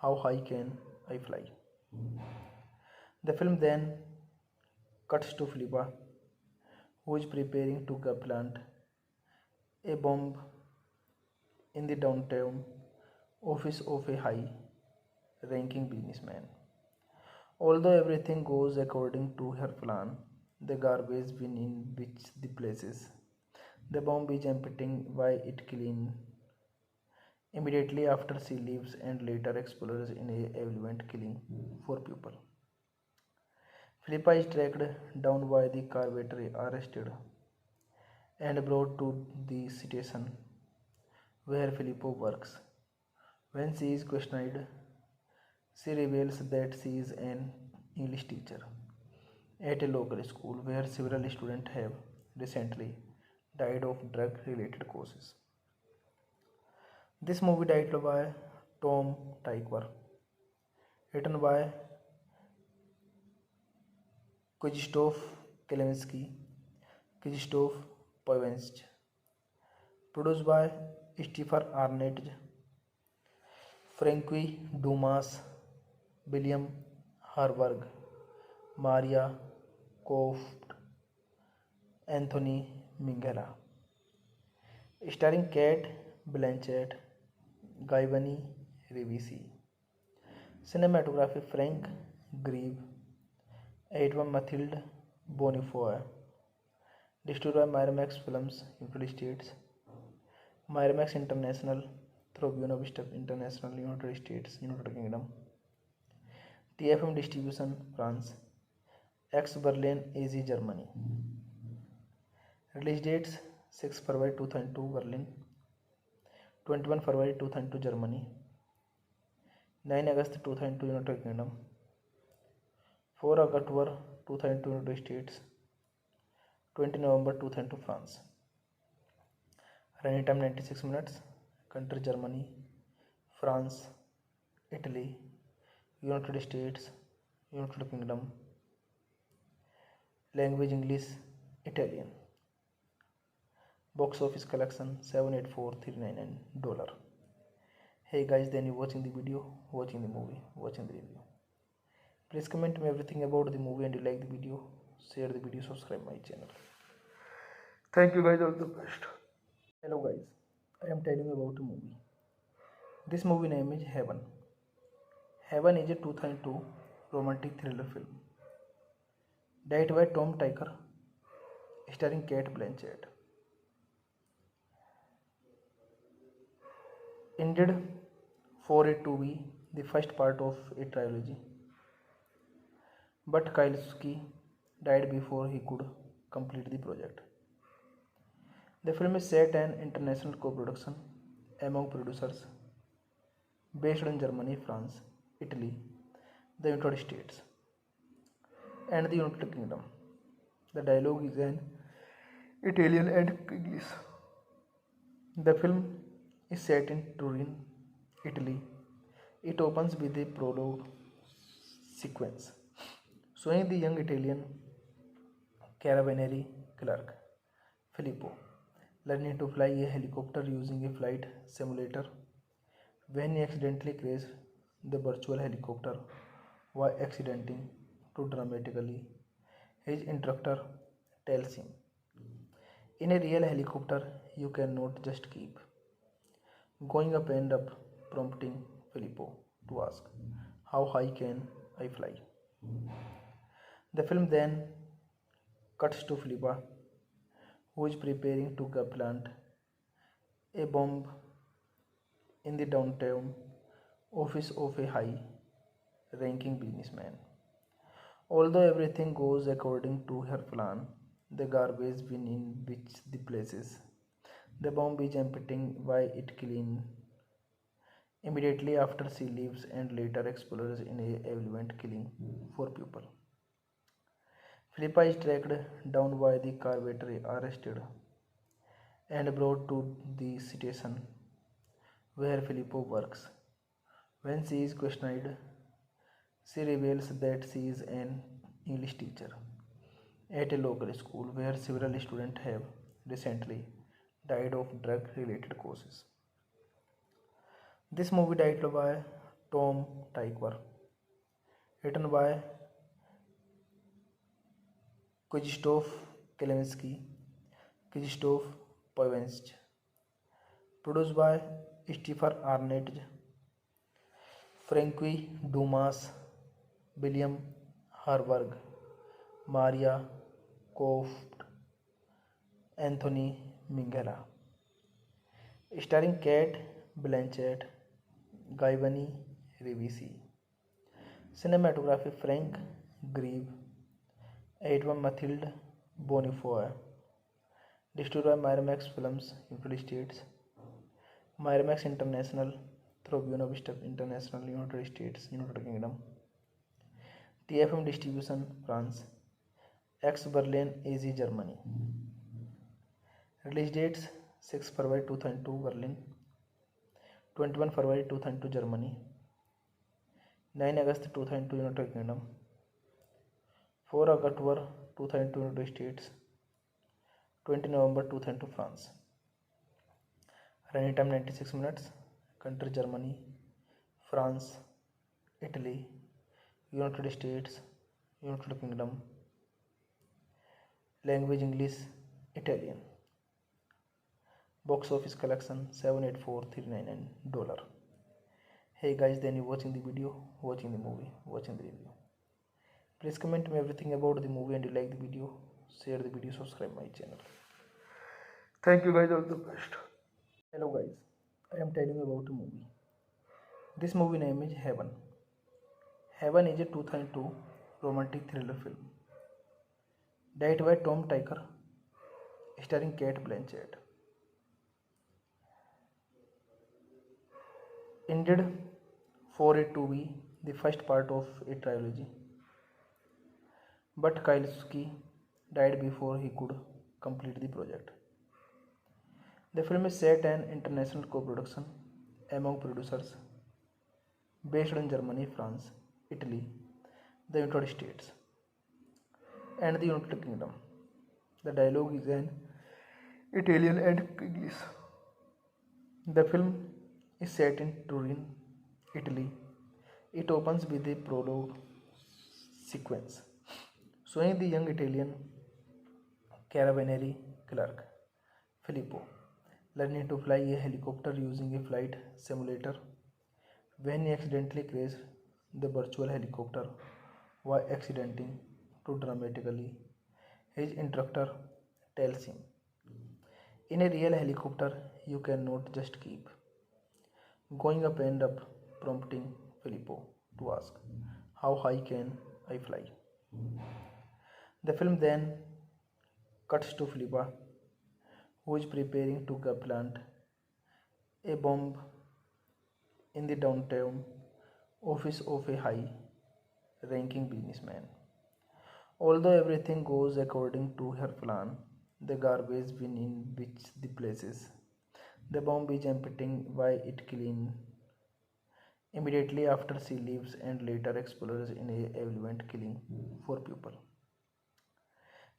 Speaker 1: how high can I fly? The film then cuts to Filippa, who is preparing to plant a bomb in the downtown office of a high ranking businessman. Although everything goes according to her plan, the garbage bin in which the places the bomb is emptying why it clean immediately after she leaves and later explodes in a event killing 4 people. Philippa is tracked down by the carpenter, arrested and brought to the station where Filippo works. When she is questioned, she reveals that she is an English teacher at a local school where several students have recently died of drug related causes. This movie directed by Tom Tykwer, written by Krzysztof Kielinski, Krzysztof Poevensch, produced by Stefan Arnett, Frankie Dumas, William Harburg, Maria Koft, Anthony Minghella, starring Kate Blanchett, Giovanni Ribisi. Cinematography Frank Grieve, edited by Mathilde Bonifoy, distributed by Miramax Films, United States, Miramax International through Buena Vista International, United States, United Kingdom, TFM Distribution, France, X Berlin, AZ, Germany. Release dates 6 February 2002 Berlin, 21 February 2002 Germany, 9 August 2002 United Kingdom, 4 October 2002 United States, 20 November 2002 France. Running time 96 minutes. Country Germany, France, Italy, United States, United Kingdom. Language English, Italian. Box office collection $784,399. Hey guys, then you watching the video, watching the movie, watching the review. Please comment me everything about the movie and you like the video, share the video, subscribe my channel. Thank you guys, all the best. Hello guys, I am telling you about a movie. This movie name is Heaven. Heaven is a 2002 romantic thriller film directed by Tom Tykwer, starring Kate Blanchett. Intended for it to be the first part of a trilogy, but Kieslowski died before he could complete the project. The film is set an international co-production among producers based in Germany, France, Italy, the United States, and the United Kingdom. The dialogue is in Italian and English. The film is set in Turin, Italy. It opens with a prologue sequence showing the young Italian carabinieri clerk Filippo learning to fly a helicopter using a flight simulator. When he accidentally crashes the virtual helicopter while accidenting to dramatically, his instructor tells him, in a real helicopter, you cannot just keep going up and up, prompting Filippo to ask, how high can I fly? The film then cuts to Filippa, who is preparing to plant a bomb in the downtown office of a high ranking businessman. Although everything goes according to her plan, the garbage bin in which the places the bomb is emptying why it clean immediately after she leaves and later explodes in a event killing four people. Philippa is tracked down by the carpenter, arrested and brought to the station where Filippo works. When she is questioned, she reveals that she is an English teacher at a local school where several students have recently died of drug related causes. This movie directed by Tom Tykwer, written by Krzysztof Kielinski, Krzysztof Poevensch, produced by Stefan Arnett, Frankie Dumas, William Harburg, Maria Koft, Anthony Minghella, starring Kate Blanchett, Giovanni Ribisi, cinematography Frank Grieve, Edwin Mathilde Bonifoy, distributed by Miramax Films, United States, Miramax International through Buena Vista International, United States, United Kingdom, TFM Distribution, France, X Berlin, AZ, Germany. Release dates 6 February 2002 Berlin, 21 February 2002 Germany, 9 August 2002 United Kingdom, 4 October 2002 United States, 20 November 2002 France. Running time 96 minutes. Country Germany, France, Italy, United States, United Kingdom. Language English, Italian. Box office collection $784,399. Hey guys, then you watching the video, watching the movie, watching the review. Please comment me everything about the movie and you like the video, share the video, subscribe my channel. Thank you guys, all the best. Hello guys, I am telling you about a movie. This movie name is Heaven. Heaven is a 2002 romantic thriller film directed by Tom Tykwer, starring Kate Blanchett. Intended for it to be the first part of a trilogy, but Kielinski died before he could complete the project. The film is set an international co-production among producers based in Germany, France, Italy, the United States, and the United Kingdom. The dialogue is in Italian and English. The film is set in Turin, Italy. It opens with a prologue sequence showing the young Italian carabinieri clerk Filippo learning to fly a helicopter using a flight simulator. When he accidentally crashes the virtual helicopter while accidenting to dramatically, his instructor tells him, in a real helicopter, you cannot just keep going up and up, prompting Filippo to ask, how high can I fly? The film then cuts to Filippa, who is preparing to plant a bomb in the downtown office of a high ranking businessman. Although everything goes according to her plan, the garbage bin in which the places. The bomb is emptying why it clean. Immediately after she leaves and later explodes in a event killing 4 people.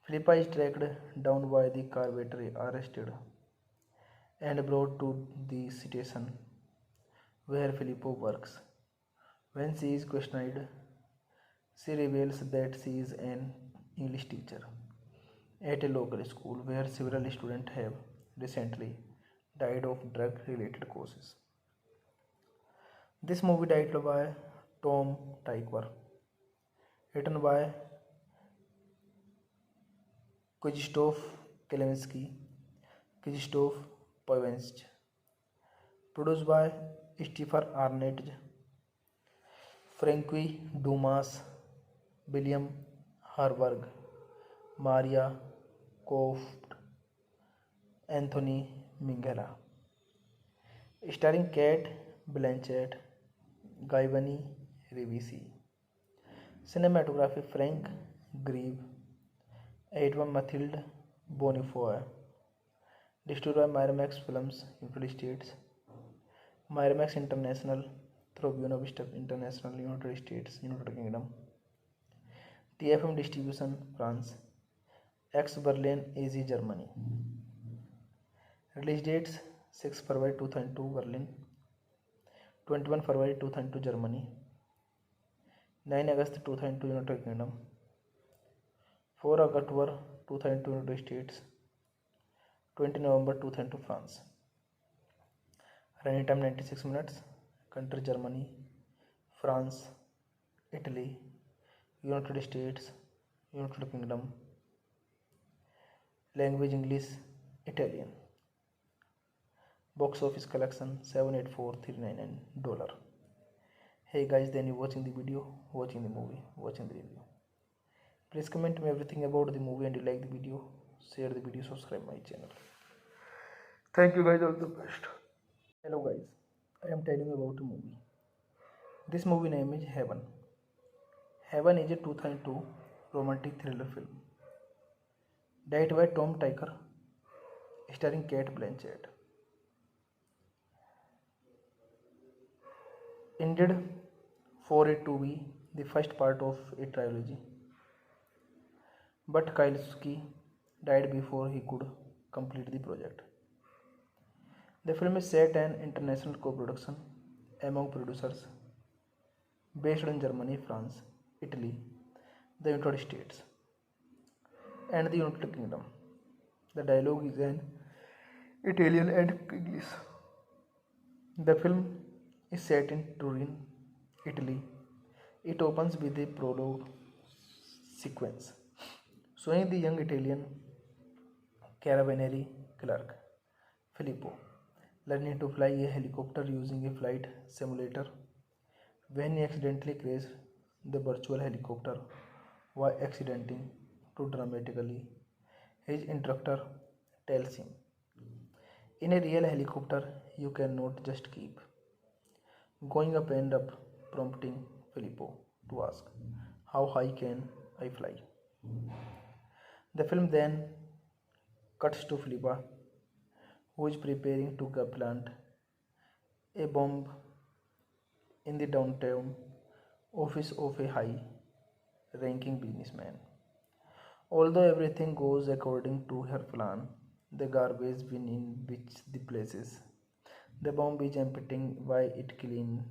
Speaker 1: Philippa is tracked down by the carpenter, arrested and brought to the station where Filippo works. When she is questioned, she reveals that she is an English teacher at a local school where several students have recently died of drug related causes. This movie directed by Tom Tykwer, written by Krzysztof Kielinski, Krzysztof Poivensch, produced by Stephen Arnett, Frankie Dumas, William Harburg, Maria Koft, Anthony Minghella, starring Kate Blanchett, Giovanni Ribisi. Cinematography Frank Grieve, Edwin Mathilde Bonifoy, distributed by Miramax Films, United States, Miramax International through Buena Vista International, United States, United Kingdom, TFM Distribution, France, X Berlin, AZ, Germany. Release dates 6 February 2002 Berlin, 21 February 2002 Germany, 9 August 2002 United Kingdom, 4 October 2002 United States, 20 November 2002 France. Running time 96 minutes. Country Germany, France, Italy, United States, United Kingdom. Language English, Italian. Box office collection $784,399. Hey guys, then you watching the video, watching the movie, watching the review. Please comment me everything about the movie and you like the video, share the video, subscribe my channel. Thank you guys, all the best. Hello guys, I am telling you about a movie. This movie name is Heaven. Heaven is a 2002 romantic thriller film directed by Tom Tykwer, starring Kate Blanchett. Intended for it to be the first part of a trilogy, but Kielinski died before he could complete the project. The film is set an international co-production among producers based in Germany, France, Italy, the United States, and the United Kingdom. The dialogue is in Italian and English. The film is set in Turin, Italy. It opens with a prologue sequence showing the young Italian carabinieri clerk Filippo learning to fly a helicopter using a flight simulator when he accidentally crashes the virtual helicopter while accidenting to dramatically. His instructor tells him, in a real helicopter, you cannot just keep going up and up, prompting Filippo to ask, how high can I fly? The film then cuts to Filippa, who is preparing to plant a bomb in the downtown office of a high-ranking businessman. Although everything goes according to her plan, the garbage bin in which the places the bomb is emptying why it clean.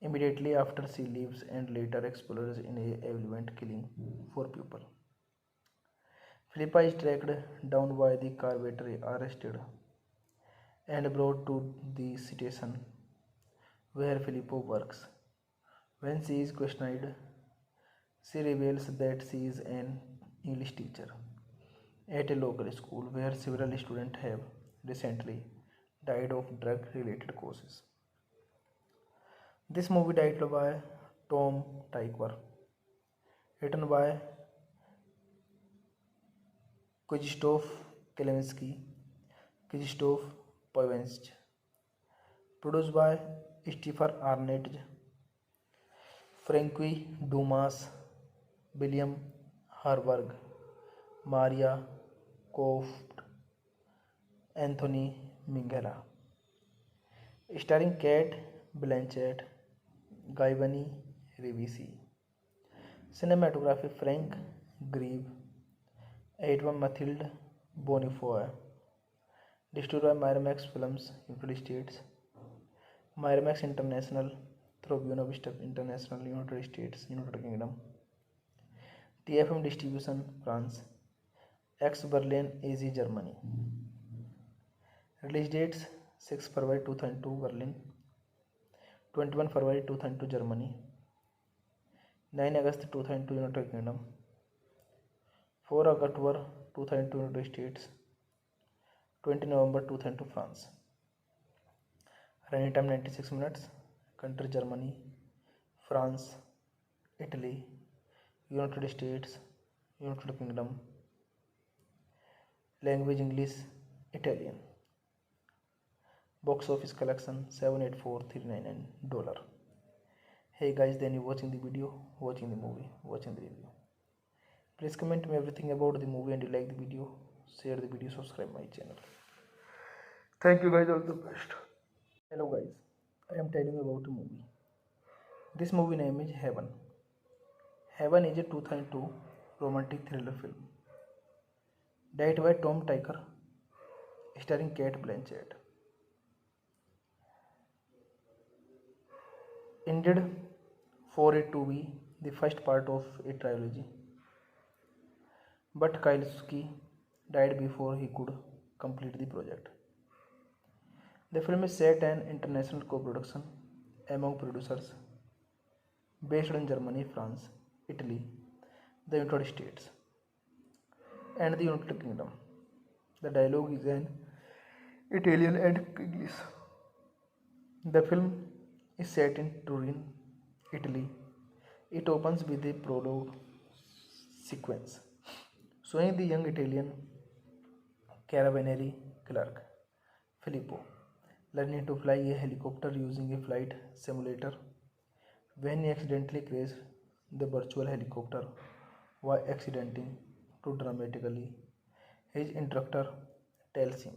Speaker 1: Immediately after she leaves and later explodes in a event killing 4 people. Philippa is tracked down by the carpenter, arrested and brought to the station where Filippo works. When she is questioned, she reveals that she is an English teacher at a local school where several students have recently died of drug related causes. This movie directed by Tom Tykwer, written by Krzysztof Kielinski, Krzysztof Poivensch, produced by Stephen Arnett, Frankie Dumas, William Harburg, Maria Koft, Anthony Minghella. Starring Kate Blanchett, Guy Ribisi. Cinematography Frank Grieve, Edwin Mathilde Bonifoy. Distributed by Miramax Films, United States. Miramax International through Buena Vista International, United States, United Kingdom. TFM Distribution, France. Ex Berlin, AZ, Germany. Release dates 6 February 2002 Berlin, 21 February 2002 Germany, 9 August 2002 United Kingdom, 4 October 2002 United States, 20 November 2002 France. Running time 96 minutes. Country Germany, France, Italy, United States, United Kingdom. Language English, Italian. Box office collection $784,399. Hey guys, then you watching the video, watching the movie, watching the review. Please comment me everything about the movie, and you like the video, share the video, subscribe my channel. Thank you guys, all the best. Hello guys, I am telling you about a movie. This movie name is Heaven. Heaven is a 2002 romantic thriller film directed by Tom Tykwer, starring Kate Blanchett. Intended for it to be the first part of a trilogy, but Kieslowski died before he could complete the project. The film is set an international co-production among producers based in Germany, France, Italy, the United States, and the United Kingdom. The dialogue is in Italian and English. The film is set in Turin, Italy. It opens with a prologue sequence showing the young Italian carabinieri clerk Filippo learning to fly a helicopter using a flight simulator when he accidentally crashes the virtual helicopter while accidenting to dramatically. His instructor tells him,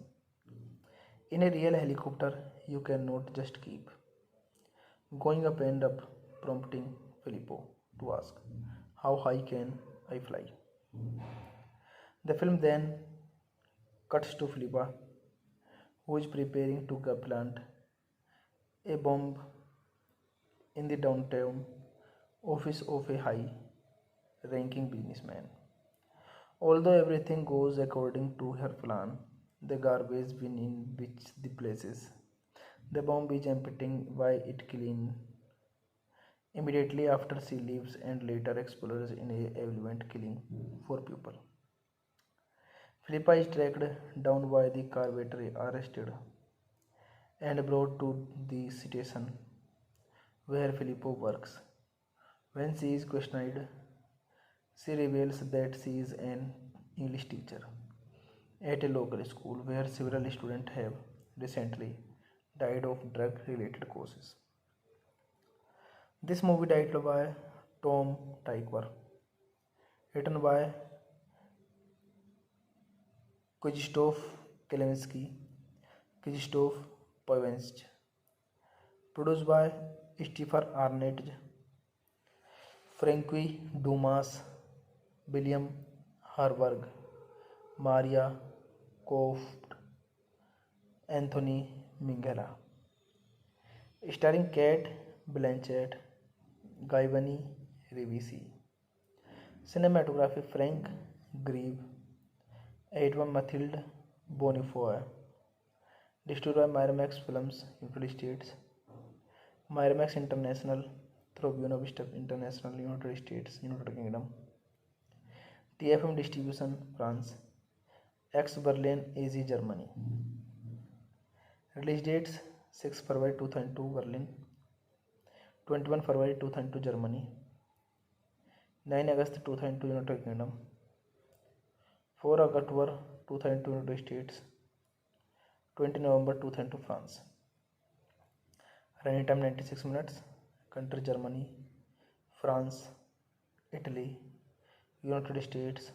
Speaker 1: in a real helicopter, you cannot just keep going up and up, prompting Filippo to ask, how high can I fly? The film then cuts to Filippa, who is preparing to plant a bomb in the downtown office of a high-ranking businessman. Although everything goes according to her plan, the garbage bin in which the places the bomb is emptying why it clean immediately after she leaves and later explodes in a event killing 4 people. Philippa is tracked down by the carpenter, arrested and brought to the station where Filippo works. When she is questioned, she reveals that she is an English teacher at a local school where several students have recently died of drug-related causes. This movie directed by Tom Tykwer, written by Krzysztof Kielinski, Krzysztof Polanski, produced by Stefan Arnett, Frankie Dumas, William Harburg, Maria Koft, Anthony Minghella. Starring Kate Blanchett, Guy Ribisi. Cinematography Frank Grieve, Edwin Mathilde Bonifoy. Distributed by Miramax Films, United States. Miramax International through Buena Vista International, United States, United Kingdom. TFM Distribution, France. Ex Berlin, AZ, Germany. Release dates 6 February 2002 Berlin, 21 February 2002 Germany, 9 August 2002 United Kingdom, 4 October 2002 United States, 20 November 2002 France. Running time 96 minutes. Country Germany, France, Italy, United States,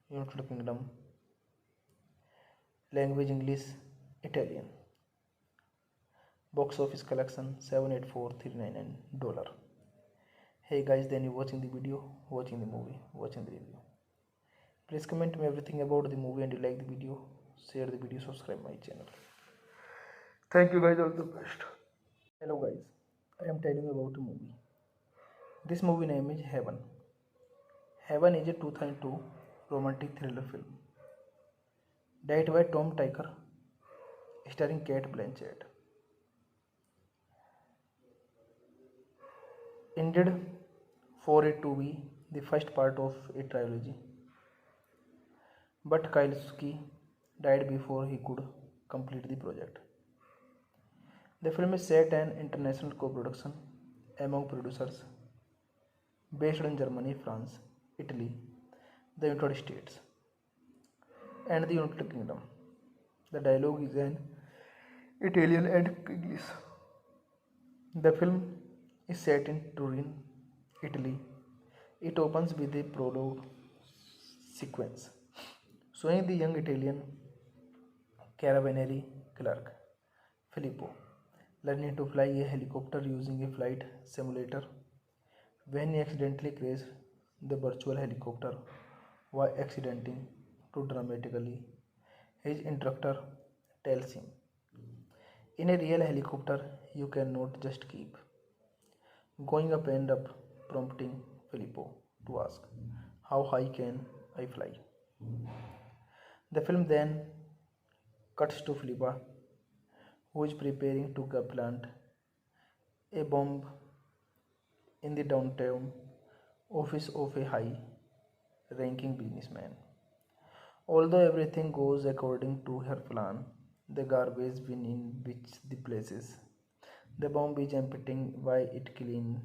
Speaker 1: United Kingdom. Language English, Italian. Box office collection $784,399. Hey guys, then you watching the video, watching the movie, watching the review. Please comment me everything about the movie and you like the video, share the video, subscribe my channel. Thank you guys, all the best. Hello guys, I am telling you about a movie. This movie name is Heaven. Heaven is a 2002 romantic thriller film directed by Tom Tykwer, starring Kate Blanchett. Intended for it to be the first part of a trilogy, but Kieslowski died before he could complete the project. The film is set an international co-production among producers based in Germany, France, Italy, the United States, and the United Kingdom. The dialogue is in Italian and English. The film is set in Turin, Italy. It opens with a prologue sequence showing the young Italian carabinieri clerk Filippo learning to fly a helicopter using a flight simulator when he accidentally crashes the virtual helicopter while accidenting to dramatically. His instructor tells him, in a real helicopter, you cannot just keep going up and up, prompting Filippo to ask, how high can I fly? The film then cuts to Filippa, who is preparing to plant a bomb in the downtown office of a high ranking businessman. Although everything goes according to her plan, the garbage bin in which the places the bomb is emptying why it clean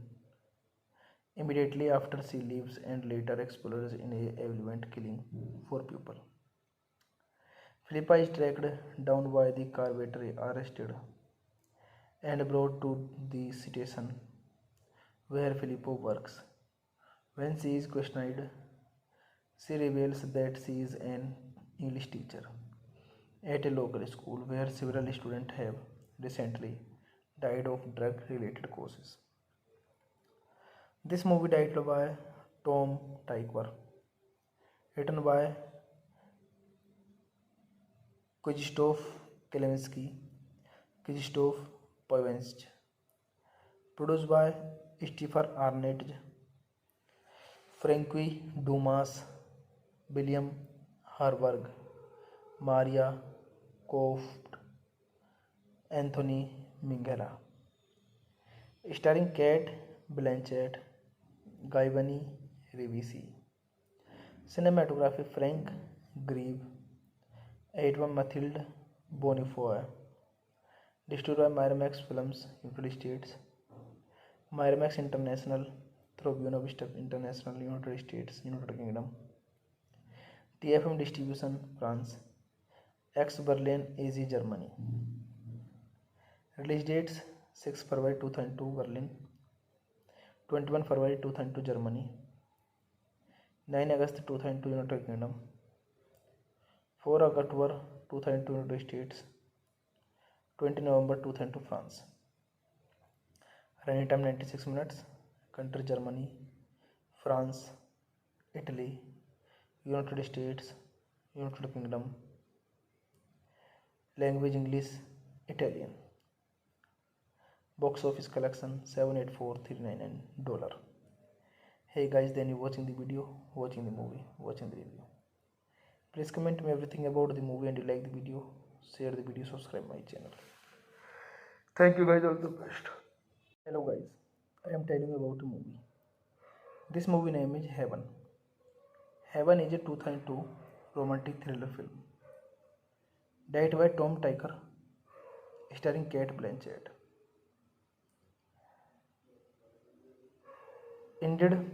Speaker 1: immediately after she leaves and later explodes in a event killing 4 people. Philippa is tracked down by the carpenter, arrested and brought to the station where Filippo works. When she is questioned, she reveals that she is an English teacher at a local school where several students have recently died of drug related causes. This movie directed by Tom Tykwer, written by Krzysztof Kieslowski, Krzysztof Polanski, produced by Stefan Arnett, Frankie Dumas, William Harburg, Maria Koft, Anthony Minghella, starring Kate Blanchett, Giovanni Ribisi. Cinematography Frank Grieve, Edwin Mathilde Bonifoy. Distributed by Miramax Films, United States. Miramax International through Buena Vista International, United States, United Kingdom. TFM Distribution, France. X Berlin, AZ, Germany. Release dates 6 February 2002 Berlin, 21 February 2002 Germany, 9 August 2002 United Kingdom, 4 October 2002 United States, 20 November 2002 France. Running time 96 minutes. Country Germany, France, Italy, United States, United Kingdom. Language English, Italian. Box office collection $784,399. Hey guys, then you watching the video, watching the movie, watching the review. Please comment me everything about the movie and you like the video, share the video, subscribe my channel. Thank you guys, all the best. Hello guys, I am telling you about a movie. This movie name is Heaven. Heaven is a 2002 romantic thriller film directed by Tom Tykwer, starring Kate Blanchett. Intended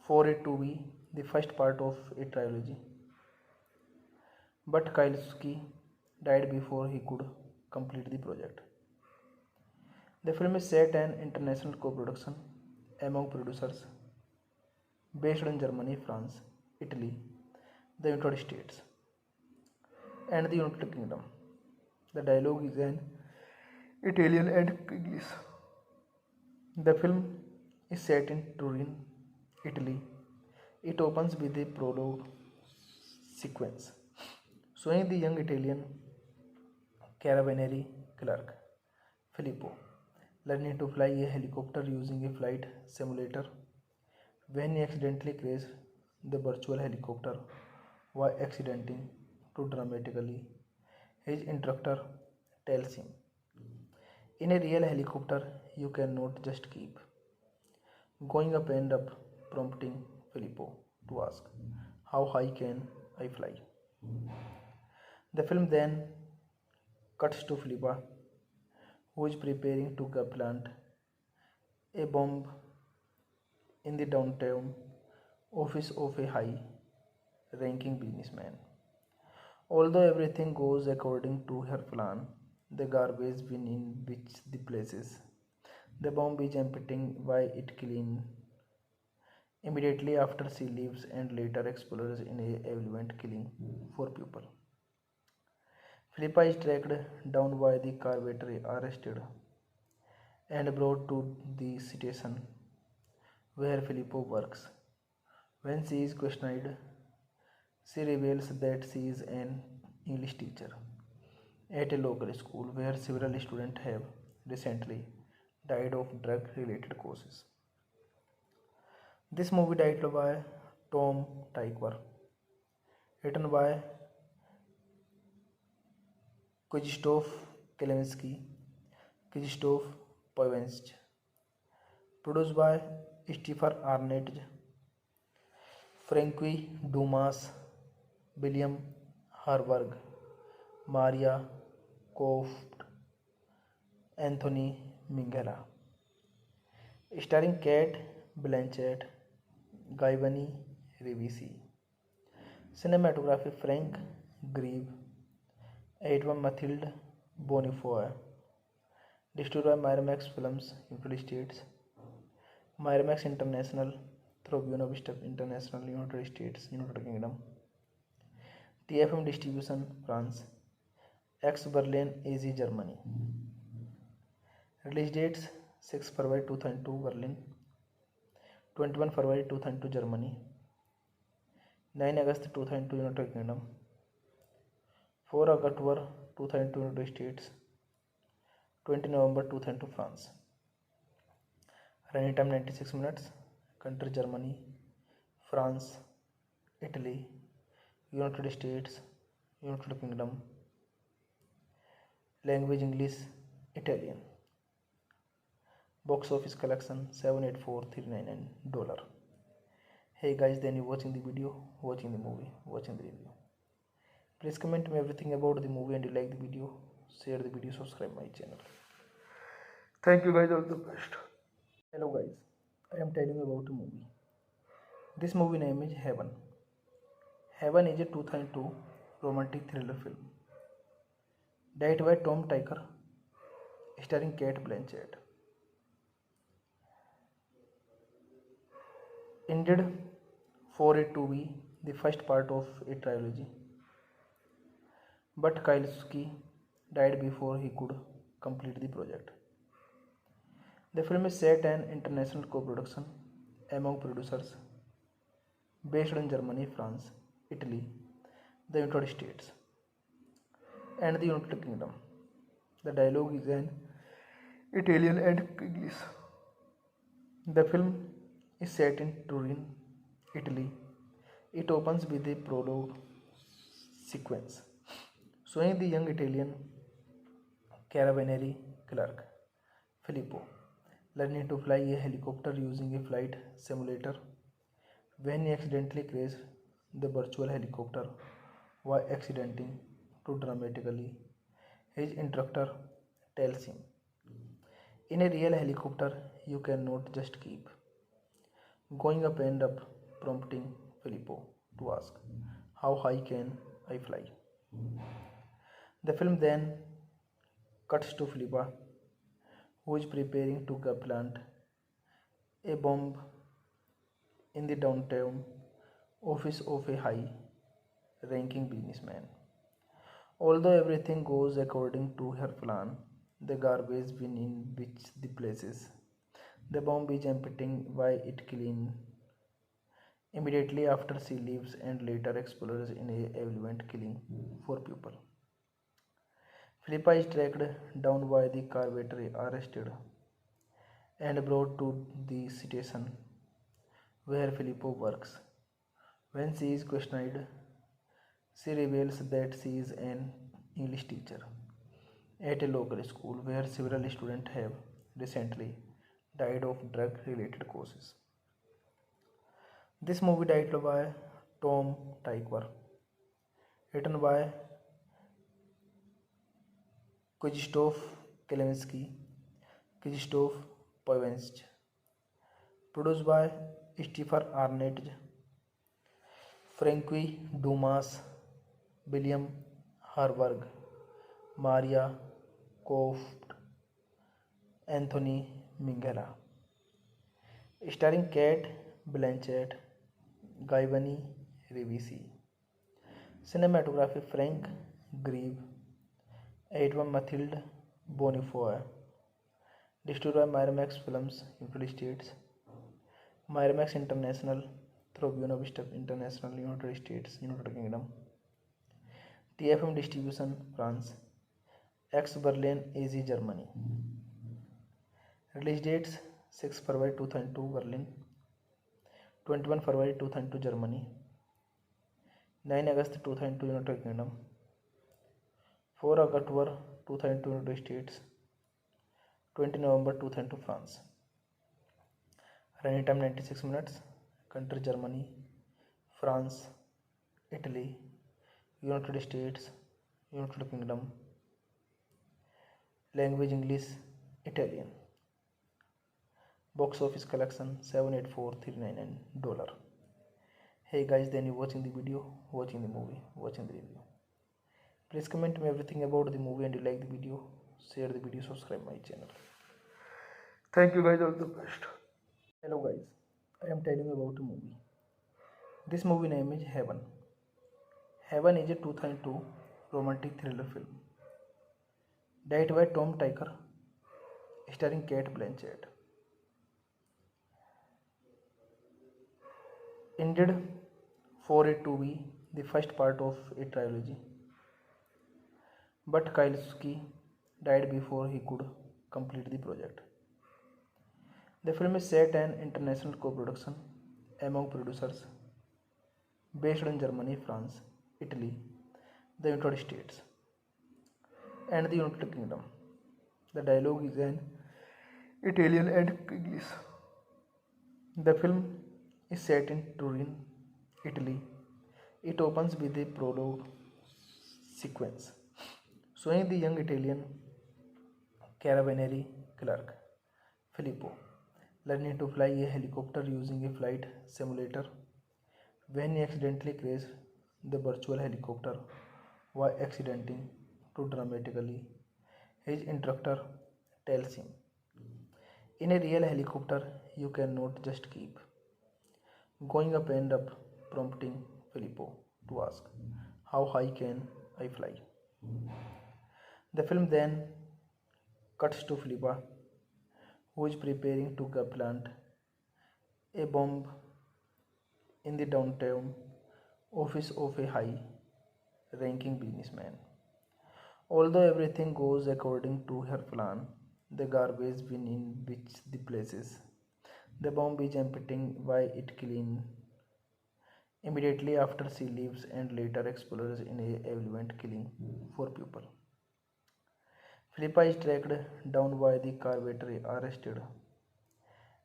Speaker 1: for it to be the first part of a trilogy, but Kieslowski died before he could complete the project. The film is set an international co-production among producers based in Germany, France, Italy, the United States, and the United Kingdom. The dialogue is in Italian and English. The film is set in Turin, Italy. It opens with a prologue sequence showing the young Italian carabinieri clerk Filippo learning to fly a helicopter using a flight simulator when he accidentally crashes the virtual helicopter while accidenting to dramatically. His instructor tells him, in a real helicopter, you cannot just keep going up and up, prompting Filippo to ask, how high can I fly? The film then cuts to Filippa, who is preparing to plant a bomb in the downtown office of a high ranking businessman. Although everything goes according to her plan, the garbage bin in which the places the bomb is emptying why it clean immediately after she leaves and later explodes in a event killing four people. Philippa is tracked down by the carpenter, arrested and brought to the station where Filippo works. When she is questioned, she reveals that she is an English teacher at a local school where several students have recently died of drug related causes. This movie directed by Tom Tykwer, written by Krzysztof Kielinski, Krzysztof Poevensch, produced by Stefan Arnett, Frankie Dumas, William Harburg, Maria Koft, Anthony Minghella, starring Kate Blanchett, Giovanni Ribisi, cinematography Frank Grieve, Edwin Mathilde Bonifoy, distributed by Miramax Films, United States, Miramax International, through Buena Vista International, United States, United Kingdom, TFM Distribution, France, X Berlin, AZ, Germany. Release dates 6 February 2002 Berlin, 21 February 2002 Germany, 9 August 2002 United Kingdom, 4 October 2002 United States, 20 November 2002 France. Running time 96 minutes. Country Germany, France, Italy, United States, United Kingdom. Language English, Italian. Box office collection $784,399. Hey guys, then you watching the video, watching the movie, watching the review. Please comment me everything about the movie and you like the video, share the video, subscribe my channel. Thank you guys, all the best. Hello guys, I am telling you about a movie. This movie name is Heaven. Heaven is a 2002 romantic thriller film directed by Tom Tykwer, starring Kate Blanchett. Intended for it to be the first part of a trilogy, but Kielinski died before he could complete the project. The film is set an international co-production among producers based in Germany, France, Italy, the United States, and the United Kingdom. The dialogue is in Italian and English. The film is set in Turin, Italy. It opens with a prologue sequence showing the young Italian carabinieri clerk Filippo learning to fly a helicopter using a flight simulator when he accidentally crashes the virtual helicopter while accidenting to dramatically. His instructor tells him, in a real helicopter, you cannot just keep going up and up, prompting Filippo to ask, how high can I fly? The film then cuts to Filippa, who is preparing to plant a bomb in the downtown office of a high ranking businessman. Although everything goes according to her plan, the garbage bin in which the places, the bomb is emptying why it clean immediately after she leaves and later explodes in a event killing four people. Philippa is tracked down by the carpenter, arrested, and brought to the station where Filippo works. When she is questioned, she reveals that she is an English teacher at a local school where several students have recently died of drug related causes. This movie directed by Tom Tykwer, written by Krzysztof Kielinski, Krzysztof Poevensch, produced by Stephen Arnett, Frankie Dumas, William Harburg, Maria Koft, Anthony Minghella, starring Kate Blanchett, Giovanni Ribisi, cinematography Frank Grieve, Edwin Mathilde Bonifoy, distributed by Miramax Films, United States, Miramax International through Buena Vista International, United States, United Kingdom, TFM Distribution, France, X Berlin, AZ, Germany. Release dates 6 February 2002 Berlin, 21 February 2002 Germany, 9 August 2002 United Kingdom, 4 October 2002 United States, 20 November 2002 France. Running time 96 minutes. Country Germany, France, Italy, United States, United Kingdom. Language English, Italian. Box office collection $784,399. Hey guys, then you watching the video, watching the movie, watching the review. Please comment me everything about the movie and you like the video, share the video, subscribe my channel. Thank you guys, all the best. Hello guys, I am telling you about a movie. This movie name is Heaven. Heaven is a 2002 romantic thriller film directed by Tom Tykwer, starring Kate Blanchett. Intended for it to be the first part of a trilogy, but Kielinski died before he could complete the project. The film is set an international co-production among producers based in Germany, France, Italy, the United States, and the United Kingdom. The dialogue is in Italian and English. The film is set in Turin, Italy. It opens with a prologue sequence showing the young Italian carabinieri clerk Filippo learning to fly a helicopter using a flight simulator when he accidentally crashes the virtual helicopter while accidenting to dramatically. His instructor tells him, in a real helicopter, you cannot just keep going up and up, prompting Filippo to ask, how high can I fly? The film then cuts to Filippa, who is preparing to plant a bomb in the downtown office of a high ranking businessman. Although everything goes according to her plan, the garbage bin in which the places, the bomb is emptying why it clean immediately after she leaves and later explodes in a event killing four people. Philippa is tracked down by the carpenter, arrested,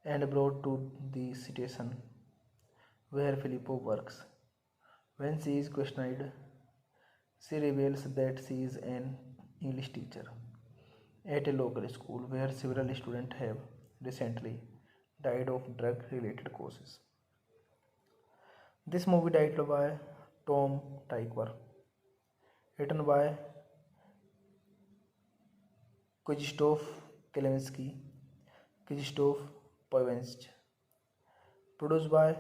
Speaker 1: and brought to the station where Filippo works. When she is questioned, she reveals that she is an English teacher at a local school where several students have recently died of drug related causes. This movie directed by Tom Tykwer, written by Krzysztof Kielinski, Krzysztof Poevensch, produced by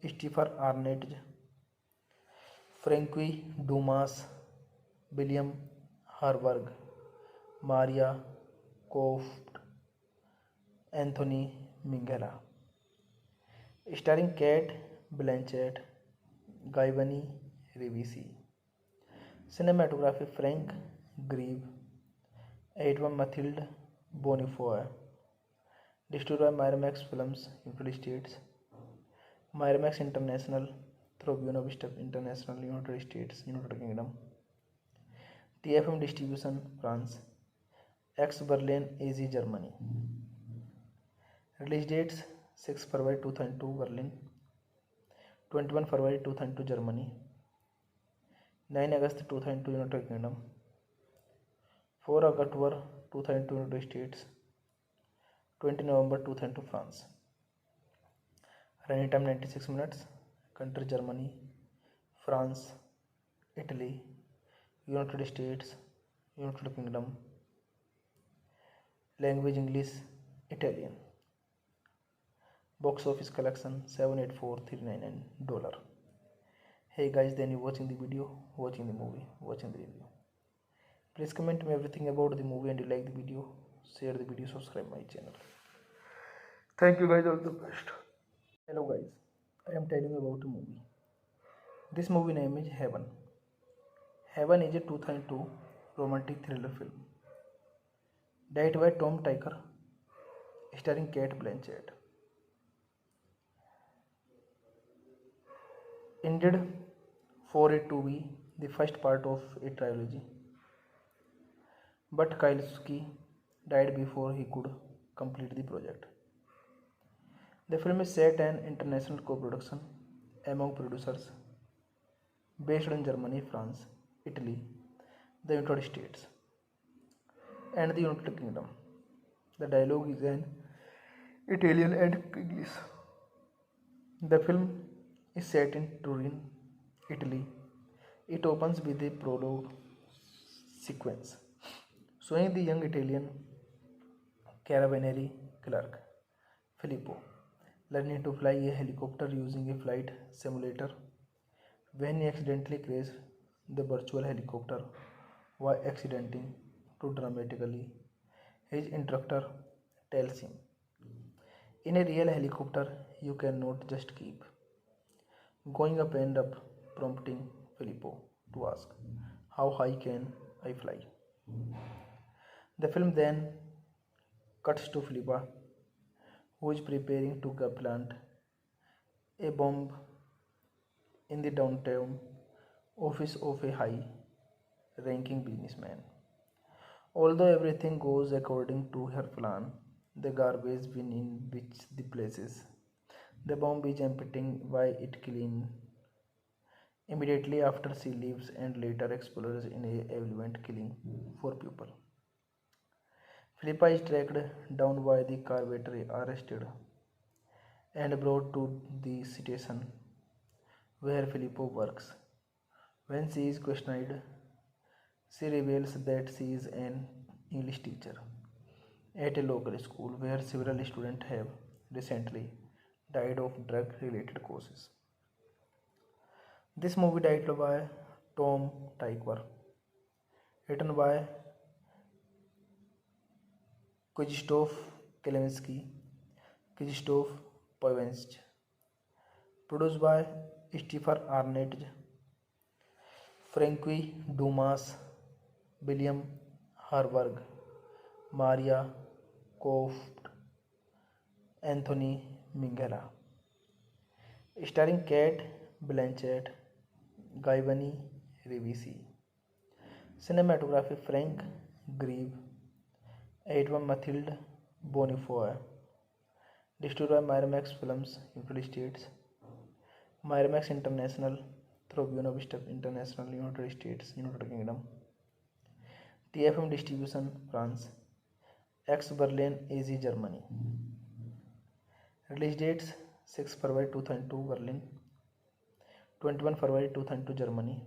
Speaker 1: Stephen Arnett, Frankie Dumas, William Horberg, Maria Kopf, Anthony Minghella. Starring Kate Blanchett, Guy Ribisi. Cinematography Frank Grieve, Edwin Mathilde Bonifoy. Distributed by Miramax Films, United States. Miramax International through Buena Vista International, United States, United Kingdom. TFM Distribution, France. Ex Berlin, AZ, Germany. Release dates 6 February 2002 Berlin, 21 February 2002 Germany, 9 August 2002 United Kingdom, 4 October 2002 United States, 20 November 2002 France. Running time 96 minutes. Country Germany, France, Italy, United States, United Kingdom. Language English, Italian. Box office collection $784,399. Hey guys, then you watching the video, watching the movie, watching the review. Please comment me everything about the movie, and you like the video, share the video, subscribe my channel. Thank you guys, all the best. Hello guys, I am telling you about a movie. This movie name is Heaven. Heaven is a 2002 romantic thriller film directed by Tom Tykwer, starring Kate Blanchett. Intended for it to be the first part of a trilogy, but Kieslowski died before he could complete the project. The film is set an international co-production among producers based in Germany, France, Italy, the United States, and the United Kingdom. The dialogue is in Italian and English. The film is set in Turin, Italy. It opens with a prologue sequence showing the young Italian carabinieri clerk Filippo learning to fly a helicopter using a flight simulator when he accidentally crashes the virtual helicopter while accidenting to dramatically. His instructor tells him, in a real helicopter, you cannot just keep going up and up, prompting Filippo to ask, how high can I fly? The film then cuts to Filippa, who is preparing to plant a bomb in the downtown office of a high-ranking businessman. Although everything goes according to her plan, the garbage bin in which the places the bomb is emptying why it clean immediately after she leaves and later explodes in a event killing 4 people. Philippa is tracked down by the carpenter, arrested and brought to the station where Filippo works. When she is questioned, she reveals that she is an English teacher at a local school where several students have recently died of drug related causes. This movie directed by Tom Tykwer, written by Krzysztof Kielinski, Krzysztof Polanski, produced by Stefan Arnett, Frankie Dumas, William Harburg, Maria Koft, Anthony Minghella. Starring Kate Blanchett, Guy Ribisi. Cinematography Frank Grieve, Edwin Mathilde Bonifoy. Distributed by Miramax Films, United States. Miramax International through Buena Vista International, United States, United Kingdom. TFM Distribution, France. Ex Berlin, AZ, Germany. Release dates 6 February 2002 Berlin, 21 February 2002 Germany,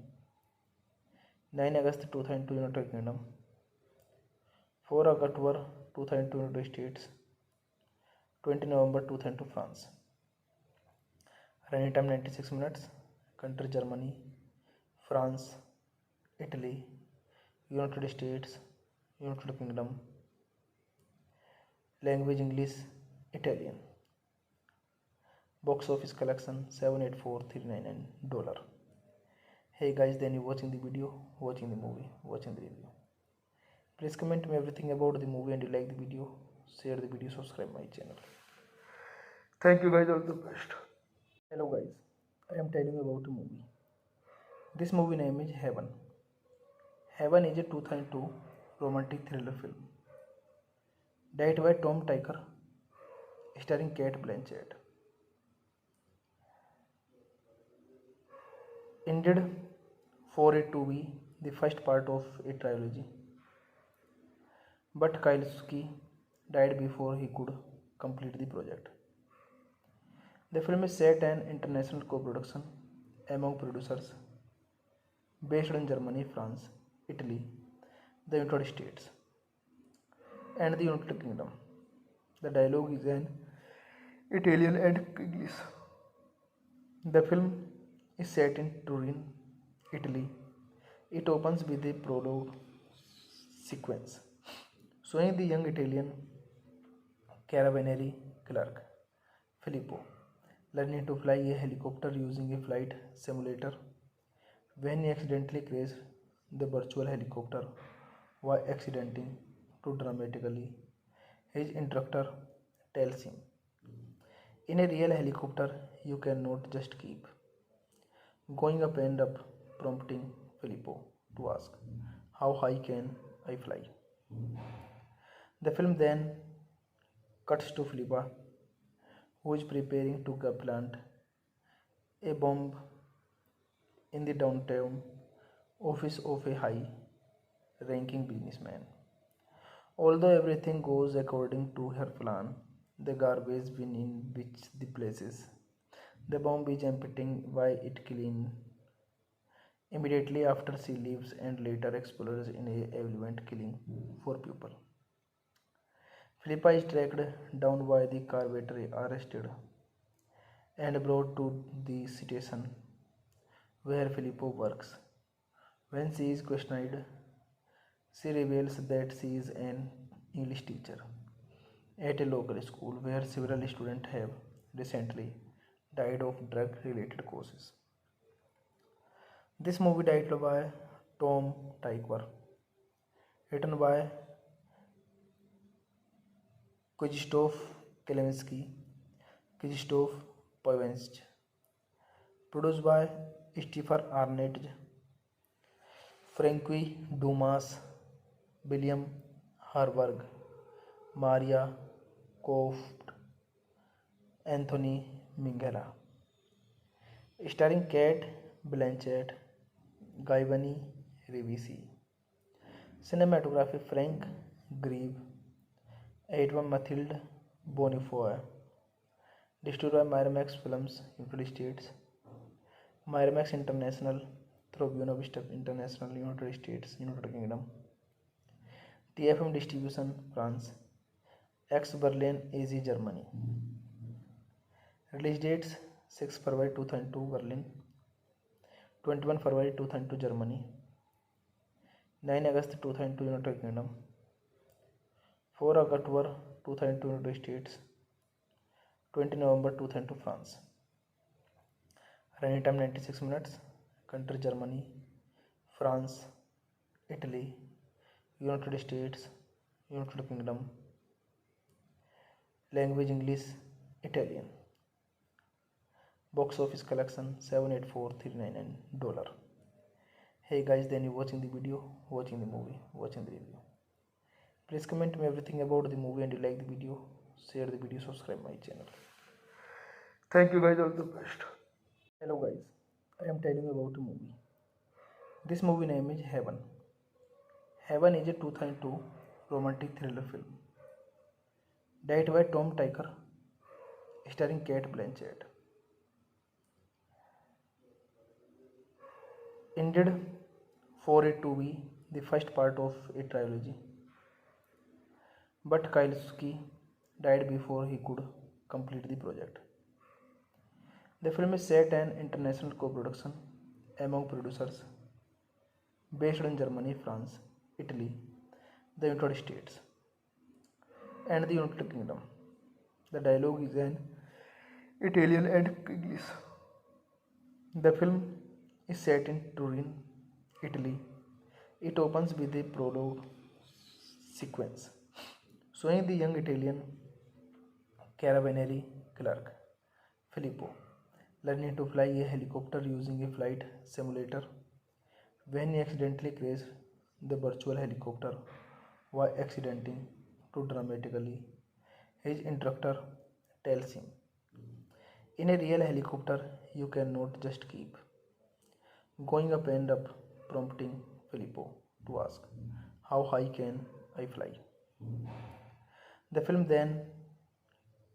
Speaker 1: 9 August 2002 United Kingdom, 4 October 2002 United States, 20 November 2002 France. Running time 96 minutes. Country Germany, France, Italy, United States, United Kingdom. Language English, Italian. Box office collection $784,399. Hey guys, then you watching the video, watching the movie, watching the review. Please comment me everything about the movie and you like the video, share the video, subscribe my channel. Thank you guys, all the best. Hello guys, I am telling you about a movie. This movie name is Heaven. Heaven is a 2002 romantic thriller film. Directed by Tom Tykwer, starring Kate Blanchett. Intended for it to be the first part of a trilogy, but Kieslowski died before he could complete the project. The film is set an international co-production among producers based in Germany, France, Italy, the United States, and the United Kingdom. The dialogue is in Italian and English. The film is set in Turin, Italy. It opens with a prologue sequence showing the young Italian carabinieri clerk Filippo learning to fly a helicopter using a flight simulator when he accidentally crashes the virtual helicopter while accidenting to dramatically. His instructor tells him, in a real helicopter, you cannot just keep going up and up, prompting Filippo to ask, how high can I fly? The film then cuts to Filippa, who is preparing to plant a bomb in the downtown office of a high ranking businessman. Although everything goes according to her plan, the garbage bin in which the places the bomb is emptying why it clean immediately after she leaves and later explodes in a event killing 4 people. Philippa is tracked down by the carpenter, arrested and brought to the station where Filippo works. When she is questioned, she reveals that she is an English teacher at a local school where several students have recently died of drug related causes. This movie directed by Tom Tykwer, written by Krzysztof Kielinski, Krzysztof Polanski, produced by Stefan Arnett, Frankie Dumas, William Harburg, Maria Koft, Anthony Minghella, starring Kate Blanchett, Giovanni Ribisi. Cinematography Frank Grieve, Edwin Mathilde Bonifoy. Distributed by Miramax Films, United States, Miramax International through Buena Vista International, United States, United Kingdom. TFM Distribution, France. X Berlin, AZ, Germany. Release dates 6 February 2002 Berlin, 21 February 2002 Germany, 9 August 2002 United Kingdom, 4 October 2002 United States, 20 November 2002 France. Running time 96 minutes. Country Germany, France, Italy, United States, United Kingdom. Language English, Italian. Box office collection $784,399. Hey guys, then you watching the video, watching the movie, watching the review. Please comment me everything about the movie and you like the video, share the video, subscribe my channel. Thank you guys, all the best. Hello guys, I am telling you about a movie. This movie name is Heaven. Heaven is a 2002 romantic thriller film. Directed by Tom Tykwer, starring Kate Blanchett. Intended for it to be the first part of a trilogy, but Kieslowski died before he could complete the project. The film is set an international co-production among producers based in Germany, France, Italy, the United States, and the United Kingdom. The dialogue is in Italian and English. The film is set in Turin, Italy. It opens with a prologue sequence showing the young Italian carabinieri clerk Filippo learning to fly a helicopter using a flight simulator when he accidentally crashes the virtual helicopter while accidenting to dramatically. His instructor tells him, in a real helicopter, you cannot just keep going up and up, prompting Filippo to ask, how high can I fly? The film then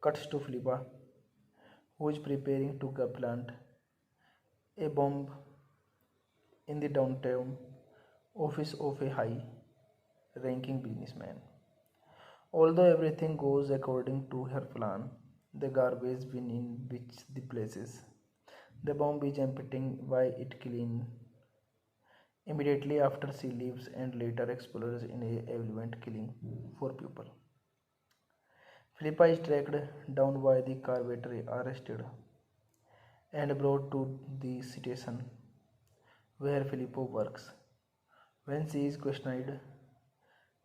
Speaker 1: cuts to Filippa, who is preparing to plant a bomb in the downtown office of a high ranking businessman. Although everything goes according to her plan, the garbage bin in which the places the bomb is emptying why it clean immediately after she leaves and later explodes in a event killing four people. Philippa is tracked down by the carpenter, arrested and brought to the station where Filippo works. When she is questioned,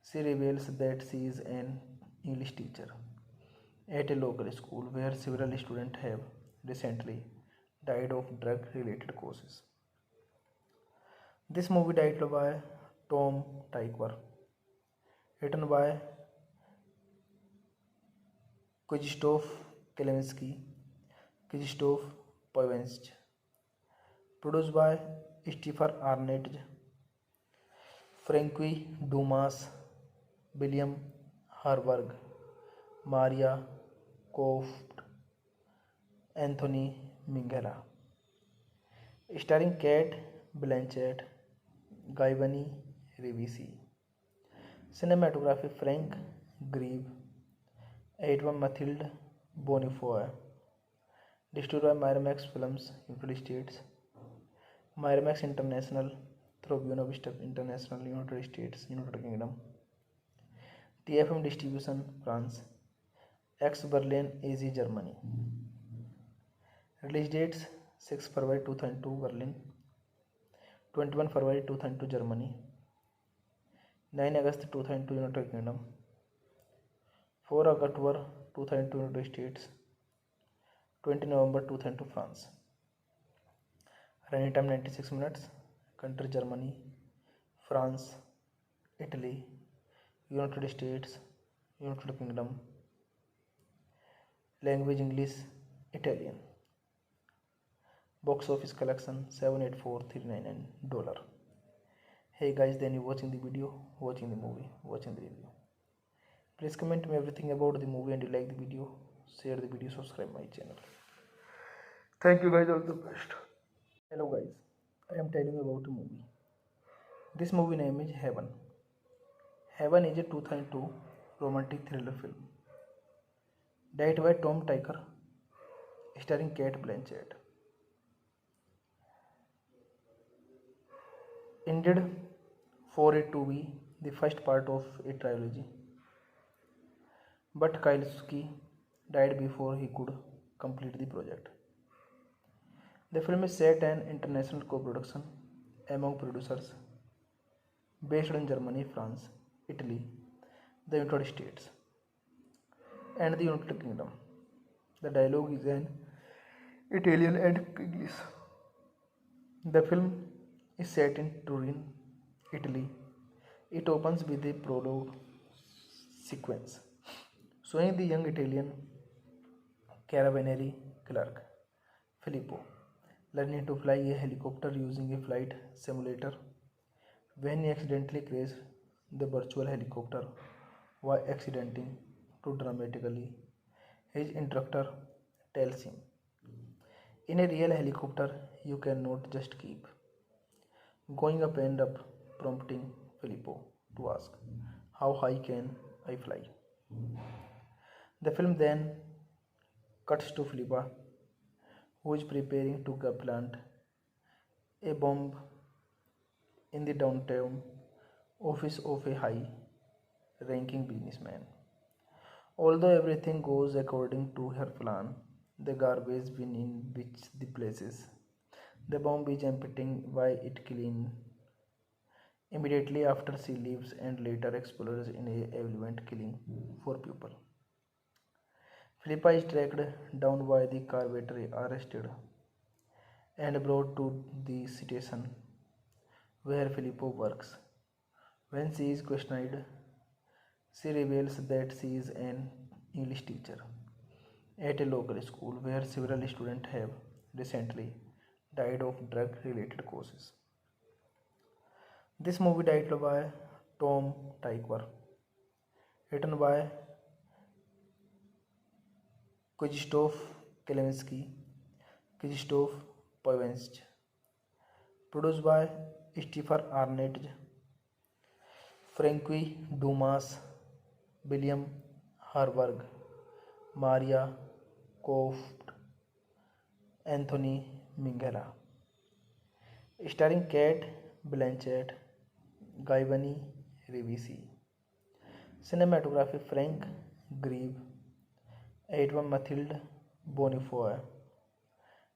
Speaker 1: she reveals that she is an English teacher at a local school where several students have recently died of drug related causes. This movie directed by Tom Tykwer, written by Krzysztof Kielinski, Krzysztof Poevensch, produced by Stefan Arnett, Frankie Dumas, William Harburg, Maria Koft, Anthony Minghella, starring Kate Blanchett, Giovanni Ribisi, cinematography Frank Grieve, Edwin Mathilde Bonifoy, distributed by Miramax Films, United States, Miramax International, through Buena Vista International, United States, United Kingdom, TFM Distribution, France, X Berlin, AZ, Germany. Release dates 6 February 2002 Berlin, 21 February 2002 Germany, 9 August 2002 United Kingdom, 4 October 2002 United States, 20 November 2002 France. Running time 96 minutes. Country Germany, France, Italy, United States, United Kingdom. Language English, Italian. Box office collection $784,399. Hey guys, then you watching the video, watching the movie, watching the review. Please comment me everything about the movie and you like the video, share the video, subscribe my channel. Thank you guys, all the best. Hello guys, I am telling you about a movie. This movie name is Heaven. Heaven is a 2002 romantic thriller film directed by Tom Tykwer, starring Kate Blanchett. Intended for it to be the first part of a trilogy, but Kielinski died before he could complete the project. The film is set an international co-production among producers based in Germany, France, Italy, the United States, and the United Kingdom. The dialogue is in Italian and English. The film is set in Turin, Italy. It opens with a prologue sequence showing the young Italian carabinieri clerk Filippo learning to fly a helicopter using a flight simulator when he accidentally crashes the virtual helicopter while accidenting to dramatically. His instructor tells him, in a real helicopter, you cannot just keep going up and up, prompting Filippo to ask, how high can I fly? The film then cuts to Filippa, who is preparing to plant a bomb in the downtown office of a high-ranking businessman. Although everything goes according to her plan, the garbage bin in which the places the bomb is emptying why it clean immediately after she leaves and later explodes in a event killing four people. Philippa is tracked down by the carpenter, arrested and brought to the station where Filippo works. When she is questioned, she reveals that she is an English teacher at a local school where several students have recently died of drug related causes. This movie directed by Tom Tykwer, written by Krzysztof Kielinski, Krzysztof Poevensch, produced by Stephen Arnett, Frankie Dumas, William Harburg, Maria Koft, Anthony Minghella, starring Kate Blanchett, Giovanni Ribisi, cinematography Frank Grieve, Edwin Mathilde Bonifoy,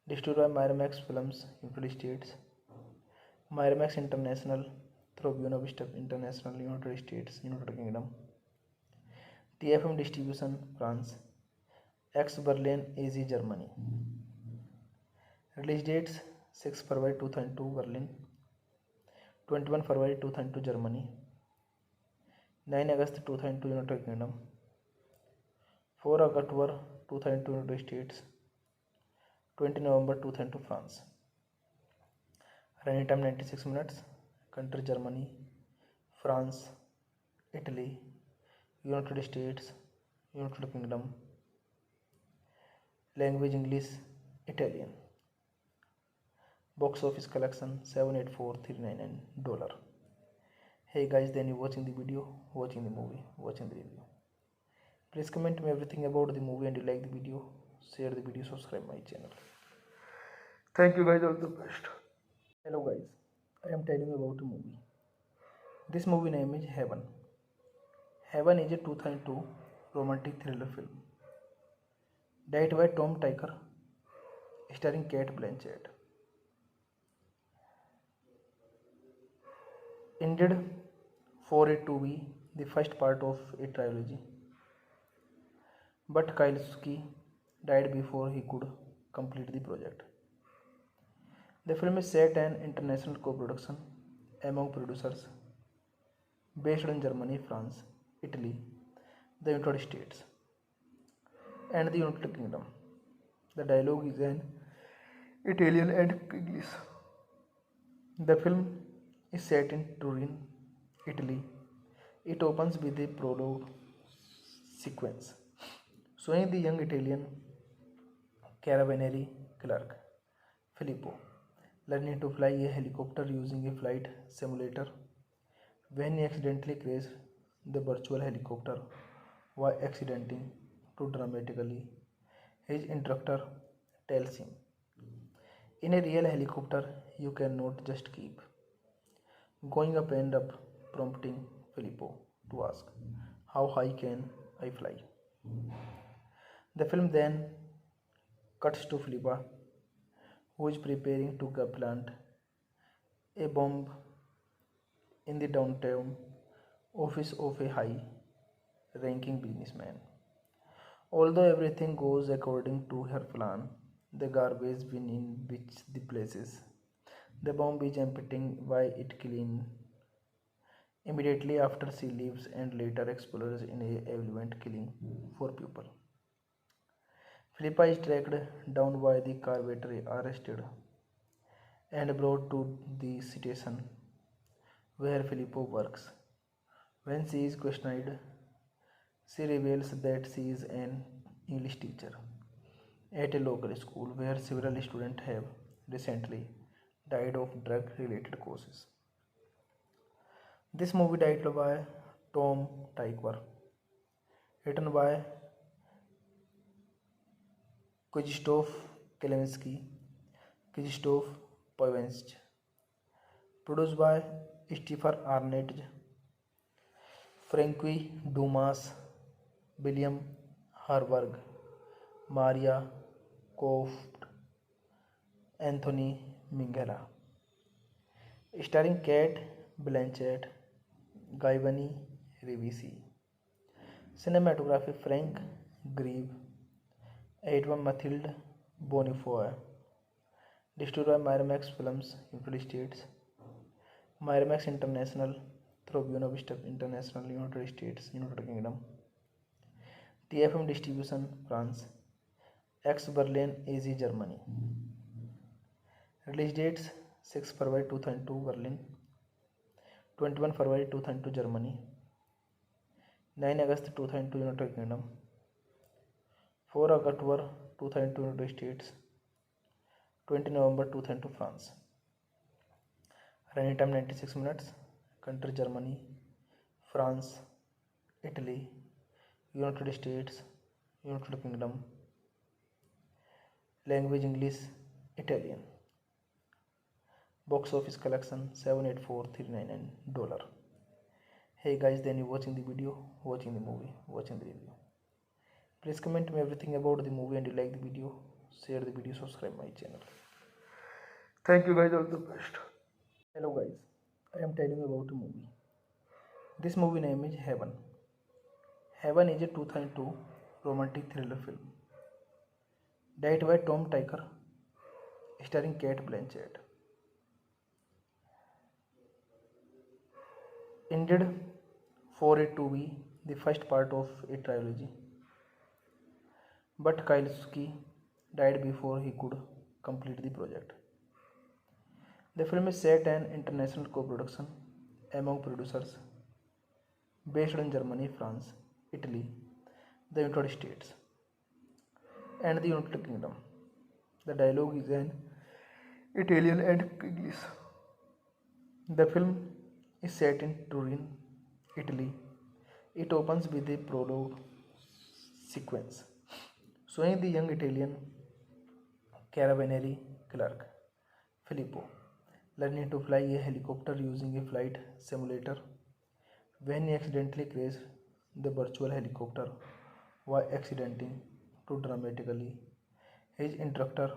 Speaker 1: distributed by Miramax Films, United States, Miramax International through Buena Vista International, United States, United Kingdom, TFM Distribution, France, X Berlin, AZ, Germany. Release dates 6 February 2002 Berlin, 21 February 2002 Germany, 9 August 2002 United Kingdom, 4 October 2002 United States, 20 November 2002 France. Running time 96 minutes. Country Germany, France, Italy, United States, United Kingdom. Language English, Italian. Box office collection $784,399. Hey guys, then you watching the video, watching the movie, watching the review. Please comment me everything about the movie and you like the video, share the video, subscribe my channel. Thank you guys, all the best. Hello guys, I am telling you about a movie. This movie name is Heaven. Heaven is a 2002 romantic thriller film directed by Tom Tykwer, starring Kate Blanchett. Intended for it to be the first part of a trilogy, but Kielinski died before he could complete the project. The film is set an international co-production among producers based in Germany, France, Italy, the United States, and the United Kingdom. The dialogue is in Italian and English. The film is set in Turin, Italy. It opens with a prologue sequence showing the young Italian carabinieri clerk Filippo learning to fly a helicopter using a flight simulator when he accidentally crashes the virtual helicopter while accidenting to dramatically. His instructor tells him, in a real helicopter, you cannot just keep going up and up, prompting Filippo to ask, how high can I fly? The film then cuts to Filippa, who is preparing to plant a bomb in the downtown office of a high-ranking businessman. Although everything goes according to her plan, the garbage bin in which the places the bomb is emptying why it clean immediately after she leaves and later explodes in a event killing four people. Philippa is tracked down by the carpenter, arrested and brought to the station where Filippo works. When she is questioned, she reveals that she is an English teacher at a local school where several students have recently died of drug related causes. This movie directed by Tom Tykwer, written by Krzysztof Kielinski, Krzysztof Poevensch, produced by Stephen Arnett, Frankie Dumas, William Horberg, Maria Kopf, Anthony Minghella. Starring Kate Blanchett, Guy Ribisi. Cinematography Frank Grieve, Edwin Mathilde Bonifoy. Distributed by Miramax Films, United States. Miramax International through Buena Vista International, United States, United Kingdom. TFM Distribution, France. Ex Berlin, AZ, Germany. Release dates 6 February 2002 Berlin, 21 February 2002 Germany, 9 August 2002 United Kingdom, 4 October 2002 United States, 20 November 2002 France. Running time 96 minutes. Country Germany, France, Italy, United States, United Kingdom. Language English, Italian. Box office collection $784,399. Hey guys, then you watching the video, watching the movie, watching the review. Please comment me everything about the movie, and you like the video, share the video, subscribe my channel. Thank you guys, all the best. Hello guys, I am telling you about a movie. This movie name is Heaven. Heaven is a 2002 romantic thriller film directed by Tom Tykwer, starring Kate Blanchett. Intended for it to be the first part of a trilogy, but Kieslowski died before he could complete the project. The film is set an international co-production among producers based in Germany, France, Italy, the United States, and the United Kingdom. The dialogue is in Italian and English. The film is set in Turin, Italy. It opens with a prologue sequence showing the young Italian carabinieri clerk Filippo learning to fly a helicopter using a flight simulator when he accidentally crashes the virtual helicopter while accidenting to dramatically. His instructor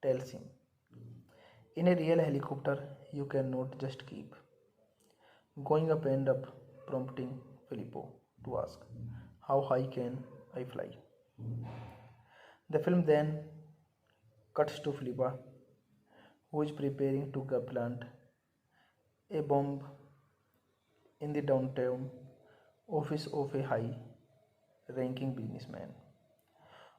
Speaker 1: tells him, in a real helicopter, you cannot just keep going up and up, prompting Filippo to ask, how high can I fly? The film then cuts to Filippa, who is preparing to plant a bomb in the downtown office of a high-ranking businessman.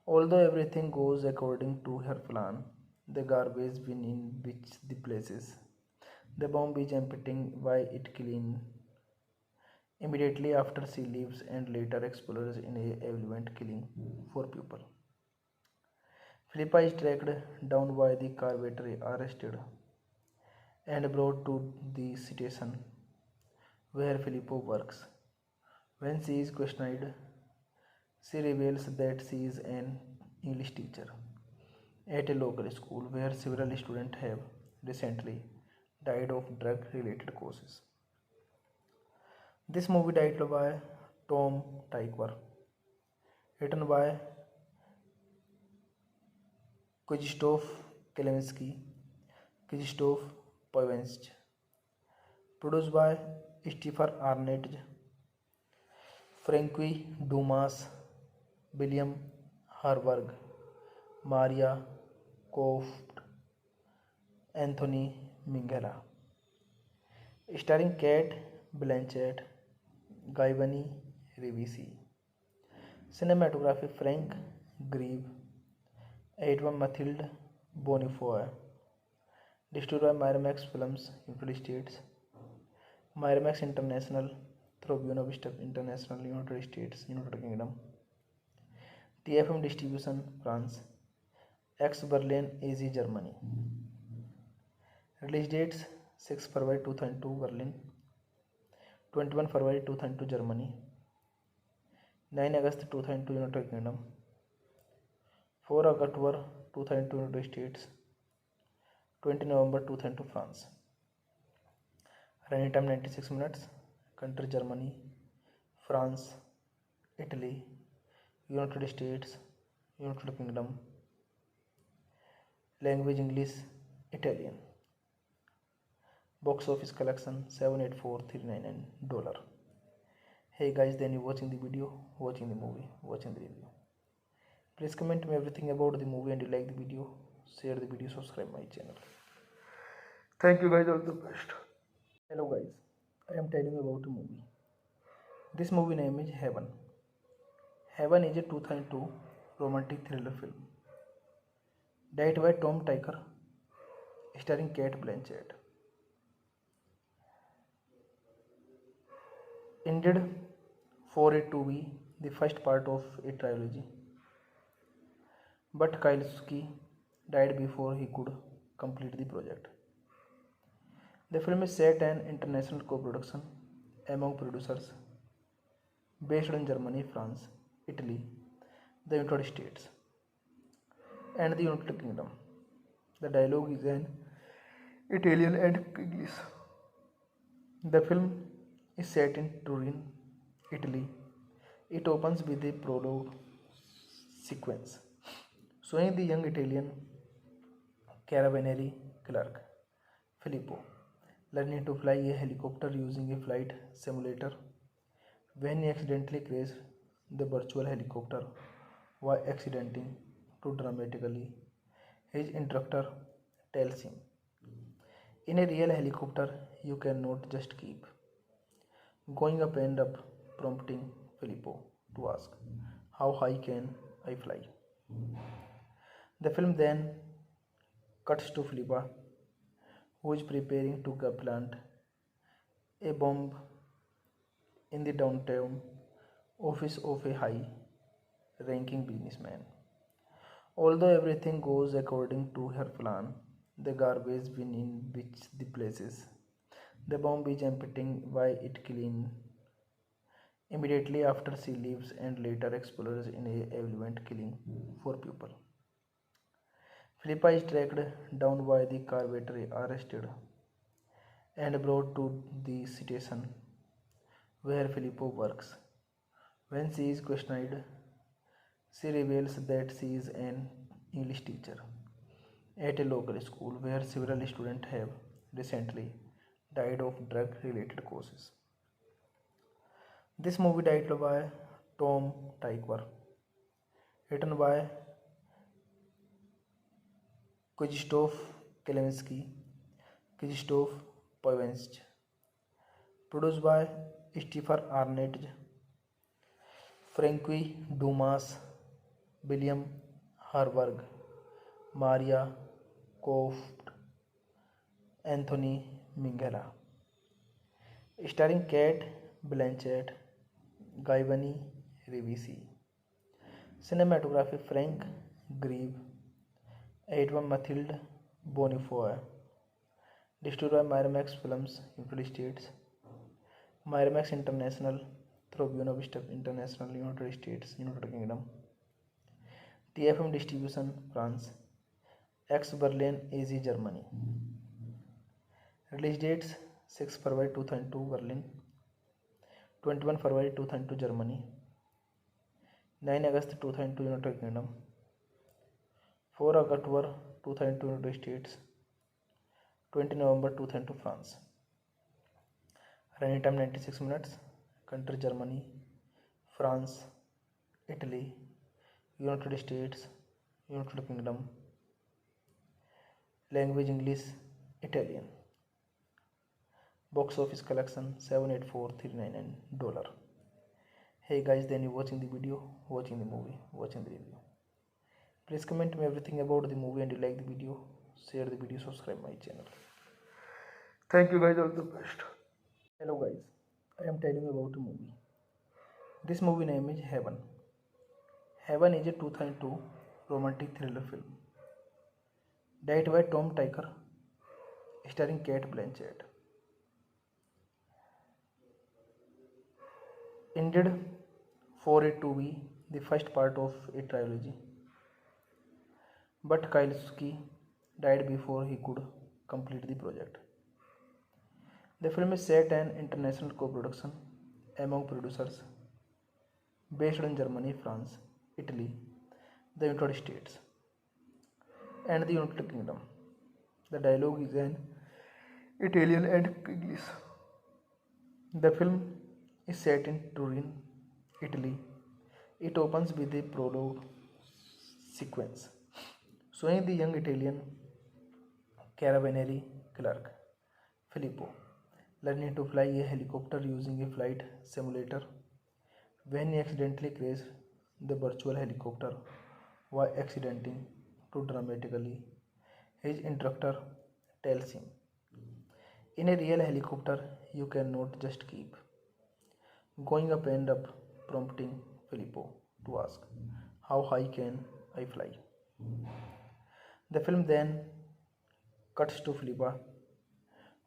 Speaker 1: Although everything goes according to her plan, the garbage bin in which the places the bomb is emptying why it clean immediately after she leaves and later explodes in a event killing 4 people. Philippa is tracked down by the carpenter, arrested and brought to the station where Filippo works. When she is questioned, she reveals that she is an English teacher at a local school where several students have recently died of drug related causes. This movie directed by Tom Tykwer, written by Krzysztof Kielinski, Krzysztof Poevensch, produced by Stefan Arnett, Frankie Dumas, William Harburg, Maria Koft, Anthony Minghella. Starring Kate Blanchett, Guy Ribisi. Cinematography Frank Grieve, Edwin Mathilde Bonifoy. Distributed by Miramax Films, United States. Miramax International through Buena Vista International, United States, United Kingdom. TFM Distribution, France. Ex Berlin, AZ, Germany. Release dates 6 February 2002 Berlin, 21 February 2002 Germany, 9 August 2002 United Kingdom, 4 October 2002 United States, 20 November 2002 France. Running time 96 minutes. Country Germany, France, Italy, United States, United Kingdom. Language English, Italian. Box office collection $784,399. Hey guys, then you watching the video, watching the movie, watching the review. Please comment me everything about the movie and you like the video, share the video, subscribe my channel. Thank you guys, all the best. Hello guys, I am telling you about a movie. This movie name is Heaven. Heaven is a 2002 romantic thriller film. Directed by Tom Tykwer, starring Kate Blanchett. Intended for it to be the first part of a trilogy, but Kieslowski died before he could complete the project. The film is set an international co-production among producers based in Germany, France, Italy, the United States, and the United Kingdom. The dialogue is in Italian and English. The film is set in Turin, Italy. It opens with a prologue sequence showing the young Italian carabinieri clerk Filippo learning to fly a helicopter using a flight simulator when he accidentally crashes the virtual helicopter while accidenting to dramatically. His instructor tells him, in a real helicopter, you cannot just keep going up and up, prompting Filippo to ask, how high can I fly? The film then cuts to Filippa, who is preparing to plant a bomb in the downtown office of a high ranking businessman. Although everything goes according to her plan, the garbage bin in which the places the bomb is emptying why it clean immediately after she leaves and later explodes in a event killing 4 people. Philippa is tracked down by the carpenter, arrested and brought to the station where Filippo works. When she is questioned, she reveals that she is an English teacher at a local school where several students have recently died of drug related causes. This movie directed by Tom Tykwer, written by Krzysztof Kielinski, Krzysztof Polanski, produced by Stefan Arnett, Frankie Dumas, William Harburg, Maria Koft, Anthony Minghella, starring Kate Blanchett, Giovanni Ribisi. Cinematography Frank Grieve, Edwin Mathilde Bonifoy. Distributed by Miramax Films, United States, Miramax International through Buena Vista International, United States, United Kingdom. TFM Distribution, France. X Berlin, AZ, Germany. Release dates 6 February 2002 Berlin, 21 February 2002 Germany, 9 August 2002 United Kingdom, 4 October 2002 United States, 20 November 2002 France. Running time 96 minutes. Country Germany, France, Italy, United States, United Kingdom. Language English, Italian. Box office collection $784,399. Hey guys, then you watching the video, watching the movie, watching the review. Please comment me everything about the movie and you like the video, share the video, subscribe my channel. Thank you guys, all the best. Hello guys, I am telling you about a movie. This movie name is Heaven. Heaven is a 2002 romantic thriller film. Directed by Tom Tykwer, starring Kate Blanchett. Intended for it to be the first part of a trilogy, but Kieslowski died before he could complete the project. The film is set an international co-production among producers based in Germany, France, Italy, the United States, and the United Kingdom. The dialogue is in Italian and English. The film is set in Turin, Italy. It opens with a prologue sequence showing the young Italian carabinieri clerk Filippo learning to fly a helicopter using a flight simulator. When he accidentally crashes the virtual helicopter while accidenting to dramatically, his instructor tells him, in a real helicopter, you cannot just keep going up and up, prompting Filippo to ask, how high can I fly? The film then cuts to Filippa,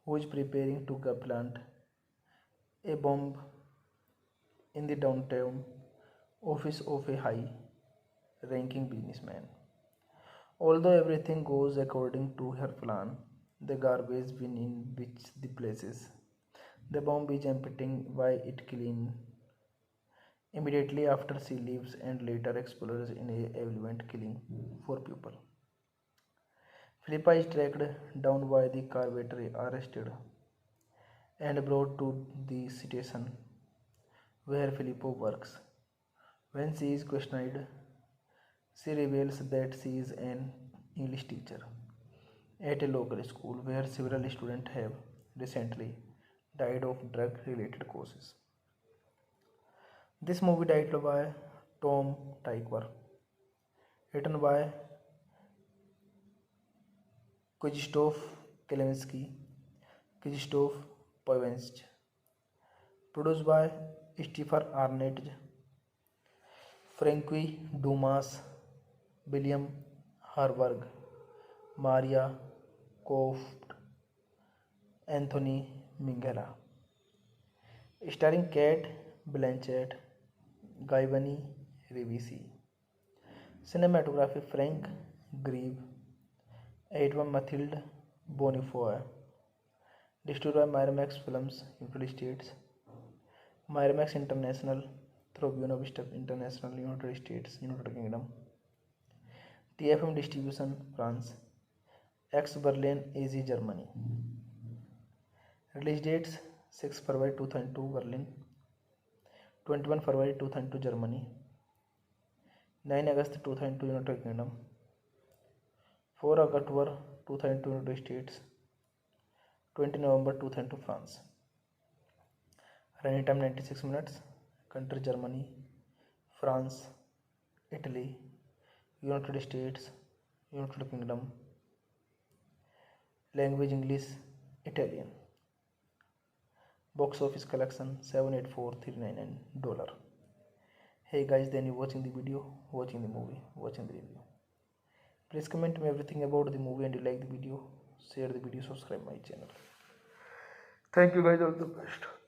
Speaker 1: who is preparing to plant a bomb in the downtown office of a high ranking businessman. Although everything goes according to her plan, the garbage bin in which the places the bomb is emptying why it clean immediately after she leaves and later explodes in a event killing 4 people. Philippa is tracked down by the carpenter, arrested and brought to the station where Filippo works. When she is questioned, she reveals that she is an English teacher at a local school where several students have recently died of drug related causes. This movie directed by Tom Tykwer, written by Krzysztof Kielinski, Krzysztof Poevensch, produced by Stefan Arnett, Frankie Dumas, William Harburg, Maria Koft, Anthony Minghella, starring Kate Blanchett, Giovanni Ribisi, cinematography Frank Grieve, Edwin Mathilde Bonifoy, distributed by Miramax Films, United States, Miramax International through Buena Vista International, United States, United Kingdom, TFM Distribution, France, X Berlin, AZ, Germany. Release dates 6 February 2002 Berlin, 21 February 2002 Germany, 9 August 2002 United Kingdom, 4 October 2002 United States, 20 November 2002 France. Running time 96 minutes. Country Germany, France, Italy, United States, United Kingdom. Language English, Italian. Box office collection $784,399. Hey guys, then you watching the video, watching the movie, watching the review. Please comment me everything about the movie and you like the video, share the video, subscribe my channel. Thank you guys, all the best.